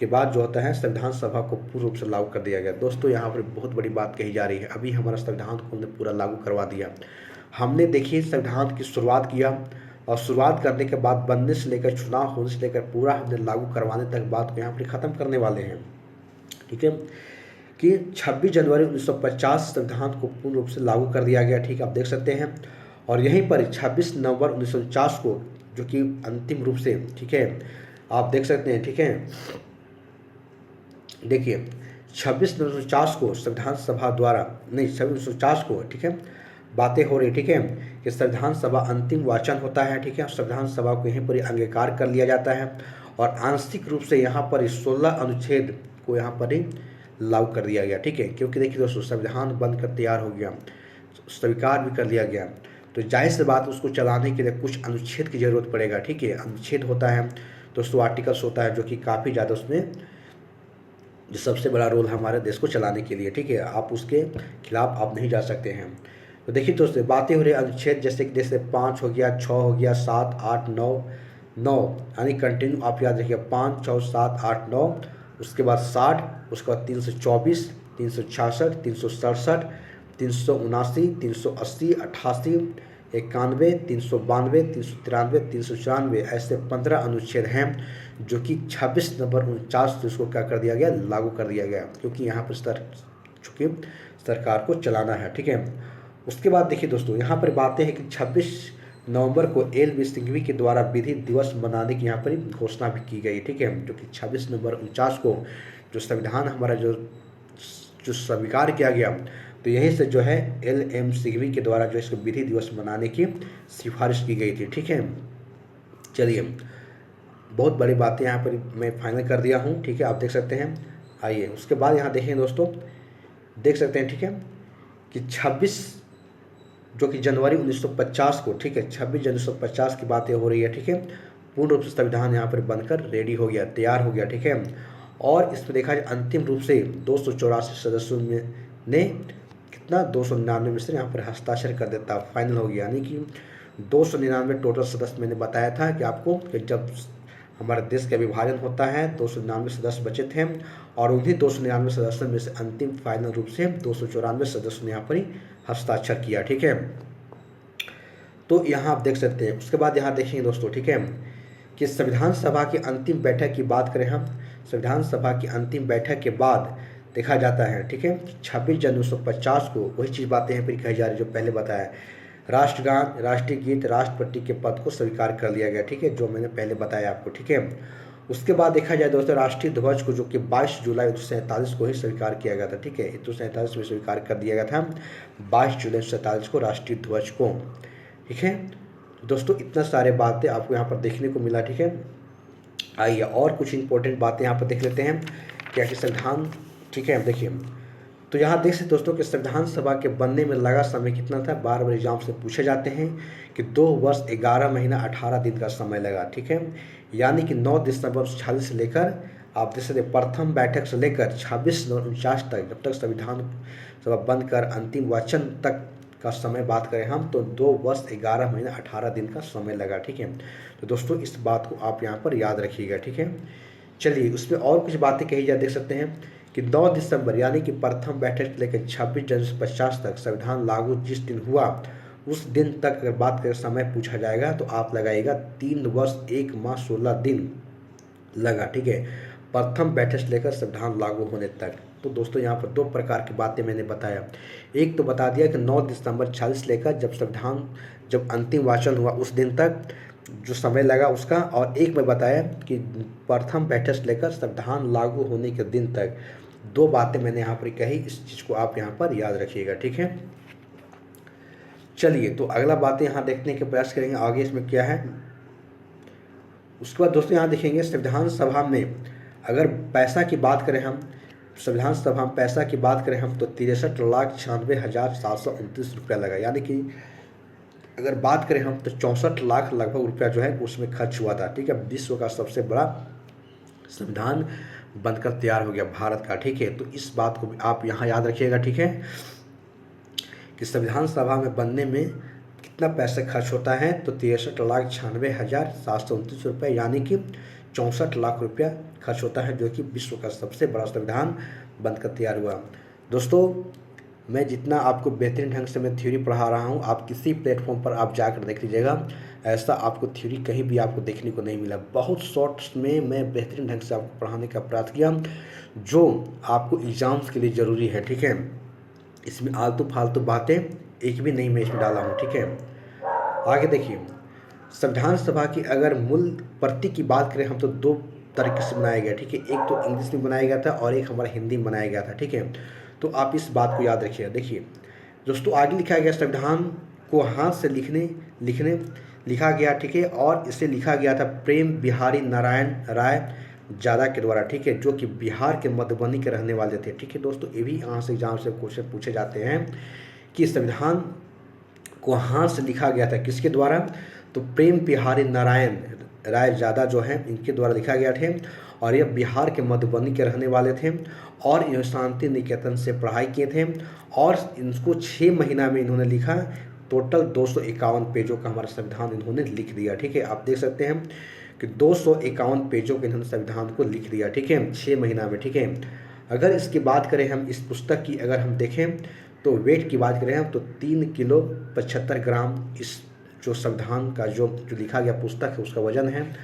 Speaker 1: जो होता है, संविधान सभा को पूर्ण रूप से लागू कर दिया गया। दोस्तों यहाँ पर बहुत बड़ी बात कही जा रही है, अभी हमारा संविधान को हमने पूरा लागू करवा दिया। हमने देखिए संविधान की शुरुआत किया और शुरुआत करने के बाद बनने से लेकर, चुनाव होने से लेकर, पूरा हमने लागू करवाने तक बात को यहाँ पर ख़त्म करने वाले हैं। ठीक है, कि 26 जनवरी 1950 संविधान को पूर्ण रूप से लागू कर दिया गया। ठीक है, आप देख सकते हैं। और यहीं पर 26 नवंबर 1949 को, जो कि अंतिम रूप से, ठीक है, आप देख सकते हैं। ठीक है, देखिए 26 नवंबर 1949 को संविधान सभा द्वारा, नहीं 26 1949 को, ठीक है, बातें हो रही। ठीक है, कि संविधान सभा अंतिम वाचन होता है। ठीक है, संविधान सभा को यहीं पर अंगीकार कर लिया जाता है और आंशिक रूप से यहाँ पर 16 अनुच्छेद को यहाँ पर ही लागू कर दिया गया। ठीक है, क्योंकि देखिए दोस्तों, संविधान बनकर तैयार हो गया, स्वीकार भी कर लिया गया, तो जाहिर सी बात उसको चलाने के लिए कुछ अनुच्छेद की ज़रूरत पड़ेगा। ठीक है, अनुच्छेद होता है दोस्तों, आर्टिकल्स होता है, जो कि काफ़ी ज़्यादा उसमें जो सबसे बड़ा रोल है हमारे देश को चलाने के लिए। ठीक है, आप उसके खिलाफ आप नहीं जा सकते हैं। तो देखिए दोस्तों, बातें हो रही अनुच्छेद, जैसे कि जैसे 5 हो गया, 6 हो गया, 7, 8, 9 यानी कंटिन्यू आप याद रखिए, 5, 6, 7, 8, 9, उसके बाद 60, उसके बाद 324, 366, 367, 379, 380, 88, 91, 392, 393, 394, ऐसे 15 अनुच्छेद हैं, जो कि 26 नवंबर 49 से इसको क्या कर दिया गया, लागू कर दिया गया, क्योंकि यहाँ पर चूँकि सरकार को चलाना है। ठीक है, उसके बाद देखिए दोस्तों, यहाँ पर बातें हैं कि 26 नवंबर को एल.बी. सिंघवी के द्वारा विधि दिवस मनाने की यहाँ पर घोषणा भी की गई। ठीक है, जो कि 26 नवंबर 49 को जो संविधान हमारा जो स्वीकार किया गया, तो यहीं से जो है एल.एम. सिंघवी के द्वारा जो इसको विधि दिवस मनाने की सिफारिश की गई थी। ठीक है, चलिए बहुत बड़ी बातें यहाँ पर मैं फाइनल कर दिया हूँ। ठीक है, आप देख सकते हैं। आइए उसके बाद यहाँ देखें दोस्तों, देख सकते हैं। ठीक है, कि 26 जो कि जनवरी 1950 को, ठीक है, 26 जनवरी 1950 की बातें हो रही है। ठीक है, पूर्ण रूप से संविधान यहाँ पर बनकर रेडी हो गया, तैयार हो गया। ठीक है, और इसमें देखा जाए अंतिम रूप से 284 सदस्यों में ने कितना 299 में से यहाँ पर हस्ताक्षर कर देता, फाइनल हो गया। यानी कि 299 टोटल सदस्य मैंने बताया था कि आपको, कि जब हमारे देश का विभाजन होता है 299 सदस्य बचे थे, और उन्हीं 299 सदस्यों में से अंतिम फाइनल रूप से 294 सदस्यों ने यहाँ पर ही हस्ताक्षर किया। ठीक है, तो यहाँ आप देख सकते हैं। उसके बाद यहाँ देखेंगे दोस्तों, ठीक है, कि संविधान सभा की अंतिम बैठक की बात करें हम, संविधान सभा की अंतिम बैठक के बाद देखा जाता है। ठीक है, 26 जनवरी 1950 को वही चीज़ बातें हैं फिर कही जा रही जो पहले बताया, राष्ट्रगान, राष्ट्रीय गीत, राष्ट्रपति के पद को स्वीकार कर लिया गया। ठीक है, जो मैंने पहले बताया आपको। ठीक है, उसके बाद देखा जाए दोस्तों, राष्ट्रीय ध्वज को, जो कि 22 जुलाई 1947 को ही स्वीकार किया गया था। ठीक है, 1947 में स्वीकार कर दिया गया था, 22 जुलाई 1947 को राष्ट्रीय ध्वज को। ठीक है दोस्तों, इतना सारे बातें आपको यहाँ पर देखने को मिला। ठीक है, आइए और कुछ इंपॉर्टेंट बातें यहाँ पर देख लेते हैं क्या कि संविधान। ठीक है, देखिए तो यहाँ देख सकते दोस्तों कि संविधान सभा के बनने में लगा समय कितना था, बार एग्जाम से पूछे जाते हैं कि 2 वर्ष 11 महीना 18 दिन का समय लगा। ठीक है, यानी कि 9 दिसंबर 1946 से लेकर आप देख सकते प्रथम बैठक से लेकर 26 नवंबर 49 तक, जब तक संविधान सभा बनकर अंतिम वाचन तक का समय बात करें हम, तो 2 वर्ष 11 महीना 18 दिन का समय लगा। ठीक है, तो दोस्तों इस बात को आप यहाँ पर याद रखिएगा। ठीक है, चलिए उसमें और कुछ बातें कही जा, देख सकते हैं कि 9 दिसंबर यानी कि प्रथम बैठक से लेकर 26 जनवरी 50 तक संविधान लागू जिस दिन हुआ, उस दिन तक अगर बात करें समय पूछा जाएगा तो आप लगाइएगा 3 वर्ष 1 माह 16 दिन लगा। ठीक है, प्रथम बैठक से लेकर संविधान लागू होने तक। तो दोस्तों यहाँ पर 2 प्रकार की बातें मैंने बताया, एक तो बता दिया कि 9 दिसंबर 46 लेकर जब संविधान जब अंतिम वाचन हुआ उस दिन तक जो समय लगा उसका, और एक में बताया कि प्रथम बैठक से लेकर संविधान लागू होने के दिन तक 2 बातें मैंने यहाँ पर कही। इस चीज़ को आप यहाँ पर याद रखिएगा, ठीक है। चलिए तो अगला बातें यहाँ देखने के प्रयास करेंगे आगे इसमें क्या है। उसके बाद दोस्तों यहाँ देखेंगे संविधान सभा में अगर पैसा की बात करें हम, संविधान सभा में पैसा की बात करें हम तो 63,96,729 रुपया लगा, यानी कि अगर बात करें हम तो 64 लाख लगभग रुपया जो है उसमें खर्च हुआ था, ठीक है। विश्व का सबसे बड़ा संविधान बनकर तैयार हो गया भारत का, ठीक है। तो इस बात को भी आप यहाँ याद रखिएगा, ठीक है, कि संविधान सभा में बनने में कितना पैसा खर्च होता है तो 63,96,729 रुपये, यानी कि 64 लाख रुपया खर्च होता है, जो कि विश्व का सबसे बड़ा संविधान बनकर तैयार हुआ। दोस्तों मैं जितना आपको बेहतरीन ढंग से मैं थ्योरी पढ़ा रहा हूँ, आप किसी प्लेटफॉर्म पर आप जाकर देख लीजिएगा, ऐसा आपको थ्योरी कहीं भी आपको देखने को नहीं मिला। बहुत शॉर्ट्स में मैं बेहतरीन ढंग से आपको पढ़ाने का प्रयास किया जो आपको एग्ज़ाम्स के लिए ज़रूरी है, ठीक है। इसमें आलतू फालतू बातें एक भी नहीं मैं इसमें डाला हूँ, ठीक है। आगे देखिए, संविधान सभा की अगर मूल प्रति की बात करें हम तो 2 तरीके से बनाया गया, ठीक है। एक तो इंग्लिश में बनाया गया था और एक हमारा हिंदी में बनाया गया था, ठीक है। तो आप इस बात को याद रखिए। देखिए दोस्तों आगे लिखा गया संविधान को हाथ से लिखा गया, ठीक है, और इसे लिखा गया था प्रेम बिहारी नारायण राय ज़्यादा के द्वारा, ठीक है, जो कि बिहार के मधुबनी के रहने वाले थे, ठीक है। दोस्तों ये भी यहाँ से एग्जाम से क्वेश्चन पूछे जाते हैं कि संविधान को हाथ से लिखा गया था किसके द्वारा, तो प्रेम बिहारी नारायण राय ज़्यादा जो है इनके द्वारा लिखा गया थे, और यह बिहार के मधुबनी के रहने वाले थे और यह शांति निकेतन से पढ़ाई किए थे, और इनको 6 महीना में इन्होंने लिखा। टोटल 251 पेजों का हमारा संविधान इन्होंने लिख दिया, ठीक है। आप देख सकते हैं कि 251 पेजों के इन्होंने संविधान को लिख दिया, ठीक है, 6 महीना में, ठीक है। अगर इसकी बात करें हम, इस पुस्तक की अगर हम देखें तो वेट की बात करें हम तो 3 किलो 75 ग्राम इस जो संविधान का जो लिखा गया पुस्तक है उसका वजन है।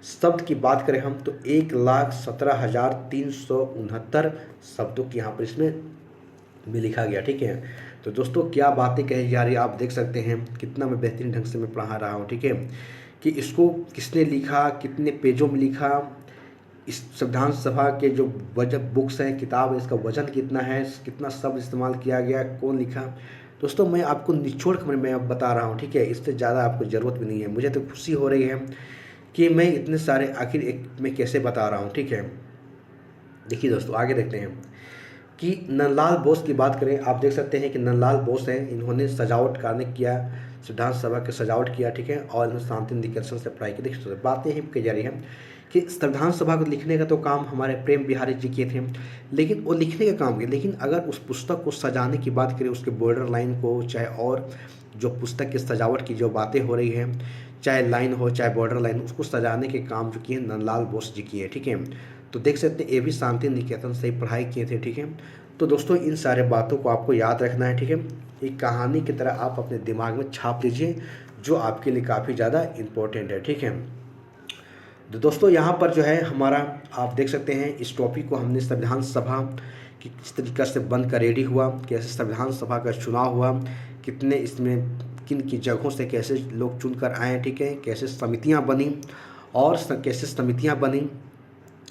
Speaker 1: शब्द की बात करें हम तो 1,17,369 शब्दों की यहाँ पर इसमें भी लिखा गया, ठीक है। तो दोस्तों क्या बातें कही जा रही है आप देख सकते हैं, कितना मैं बेहतरीन ढंग से मैं पढ़ा रहा हूँ, ठीक है, कि इसको किसने लिखा, कितने पेजों में लिखा, इस संविधान सभा के जो वजन बुक्स हैं, किताब है, इसका वजन कितना है, कितना शब्द इस्तेमाल किया गया, कौन लिखा। दोस्तों मैं आपको निचोड़ कर मैं अब बता रहा हूँ, ठीक है, इससे ज़्यादा आपको ज़रूरत भी नहीं है। मुझे तो खुशी हो रही है कि मैं इतने सारे आखिर एक में कैसे बता रहा हूँ, ठीक है। देखिए दोस्तों आगे देखते हैं कि नंदलाल बोस की बात करें, आप देख सकते हैं कि नंदलाल बोस हैं, इन्होंने सजावट कार्य किया, संविधान सभा की सजावट किया, ठीक है, और इन्होंने शांति निकेतन से पढ़ाई की। देखिए बातें ही कही जा रही हैं कि संविधान सभा को लिखने का तो काम हमारे प्रेम बिहारी जी किए थे, लेकिन वो लिखने का काम किया, लेकिन अगर उस पुस्तक को सजाने की बात करें, उसके बॉर्डर लाइन को, चाहे और जो पुस्तक की सजावट की जो बातें हो रही हैं, चाहे लाइन हो चाहे बॉर्डर लाइन, उसको सजाने के काम जो किए नंदलाल बोस जी किए, ठीक है। तो देख सकते हैं ये भी शांति निकेतन से ही पढ़ाई किए थे, ठीक है। तो दोस्तों इन सारे बातों को आपको याद रखना है, ठीक है। एक कहानी की तरह आप अपने दिमाग में छाप लीजिए, जो आपके लिए काफ़ी ज़्यादा इम्पोर्टेंट है, ठीक है। तो दोस्तों यहाँ पर जो है हमारा आप देख सकते हैं इस टॉपिक को हमने संविधान सभा कि किस तरीक़े से बनकर रेडी हुआ, कैसे संविधान सभा का चुनाव हुआ, कितने इसमें किन की जगहों से कैसे लोग चुनकर आए, ठीक है, कैसे समितियाँ बनी और कैसे समितियाँ बनी,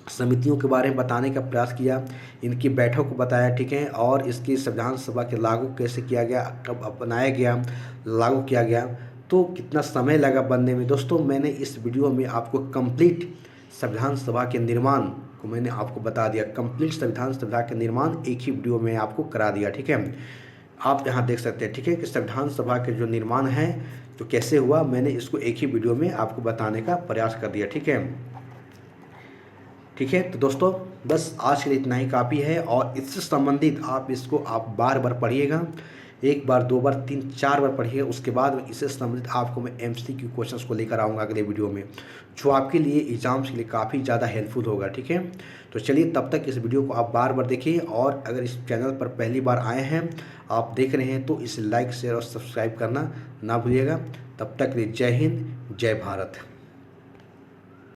Speaker 1: समितियों के बारे में बताने का प्रयास किया, इनकी बैठक को बताया, ठीक है, और इसकी संविधान सभा के लागू कैसे किया गया, कब अपनाया गया, लागू किया गया, तो कितना समय लगा बनने में। दोस्तों मैंने इस वीडियो में आपको कंप्लीट संविधान सभा के निर्माण को मैंने आपको बता दिया, कंप्लीट संविधान सभा का निर्माण एक ही वीडियो में आपको करा दिया, ठीक है। आप यहाँ देख सकते हैं, ठीक है, कि संविधान सभा के जो निर्माण है तो कैसे हुआ, मैंने इसको एक ही वीडियो में आपको बताने का प्रयास कर दिया, ठीक है। ठीक है, तो दोस्तों बस आज के लिए इतना ही काफ़ी है, और इससे संबंधित आप इसको आप बार बार पढ़िएगा, 1 बार 2 बार 3 4 बार पढ़िए। उसके बाद इससे संबंधित आपको मैं MCQ क्वेश्चंस को लेकर आऊँगा अगले वीडियो में, जो आपके लिए एग्जाम्स के लिए काफ़ी ज़्यादा हेल्पफुल होगा, ठीक है। तो चलिए तब तक इस वीडियो को आप बार बार देखिए, और अगर इस चैनल पर पहली बार आए हैं, आप देख रहे हैं, तो इसे लाइक शेयर और सब्सक्राइब करना ना भूलिएगा। तब तक के लिए जय हिंद, जय भारत।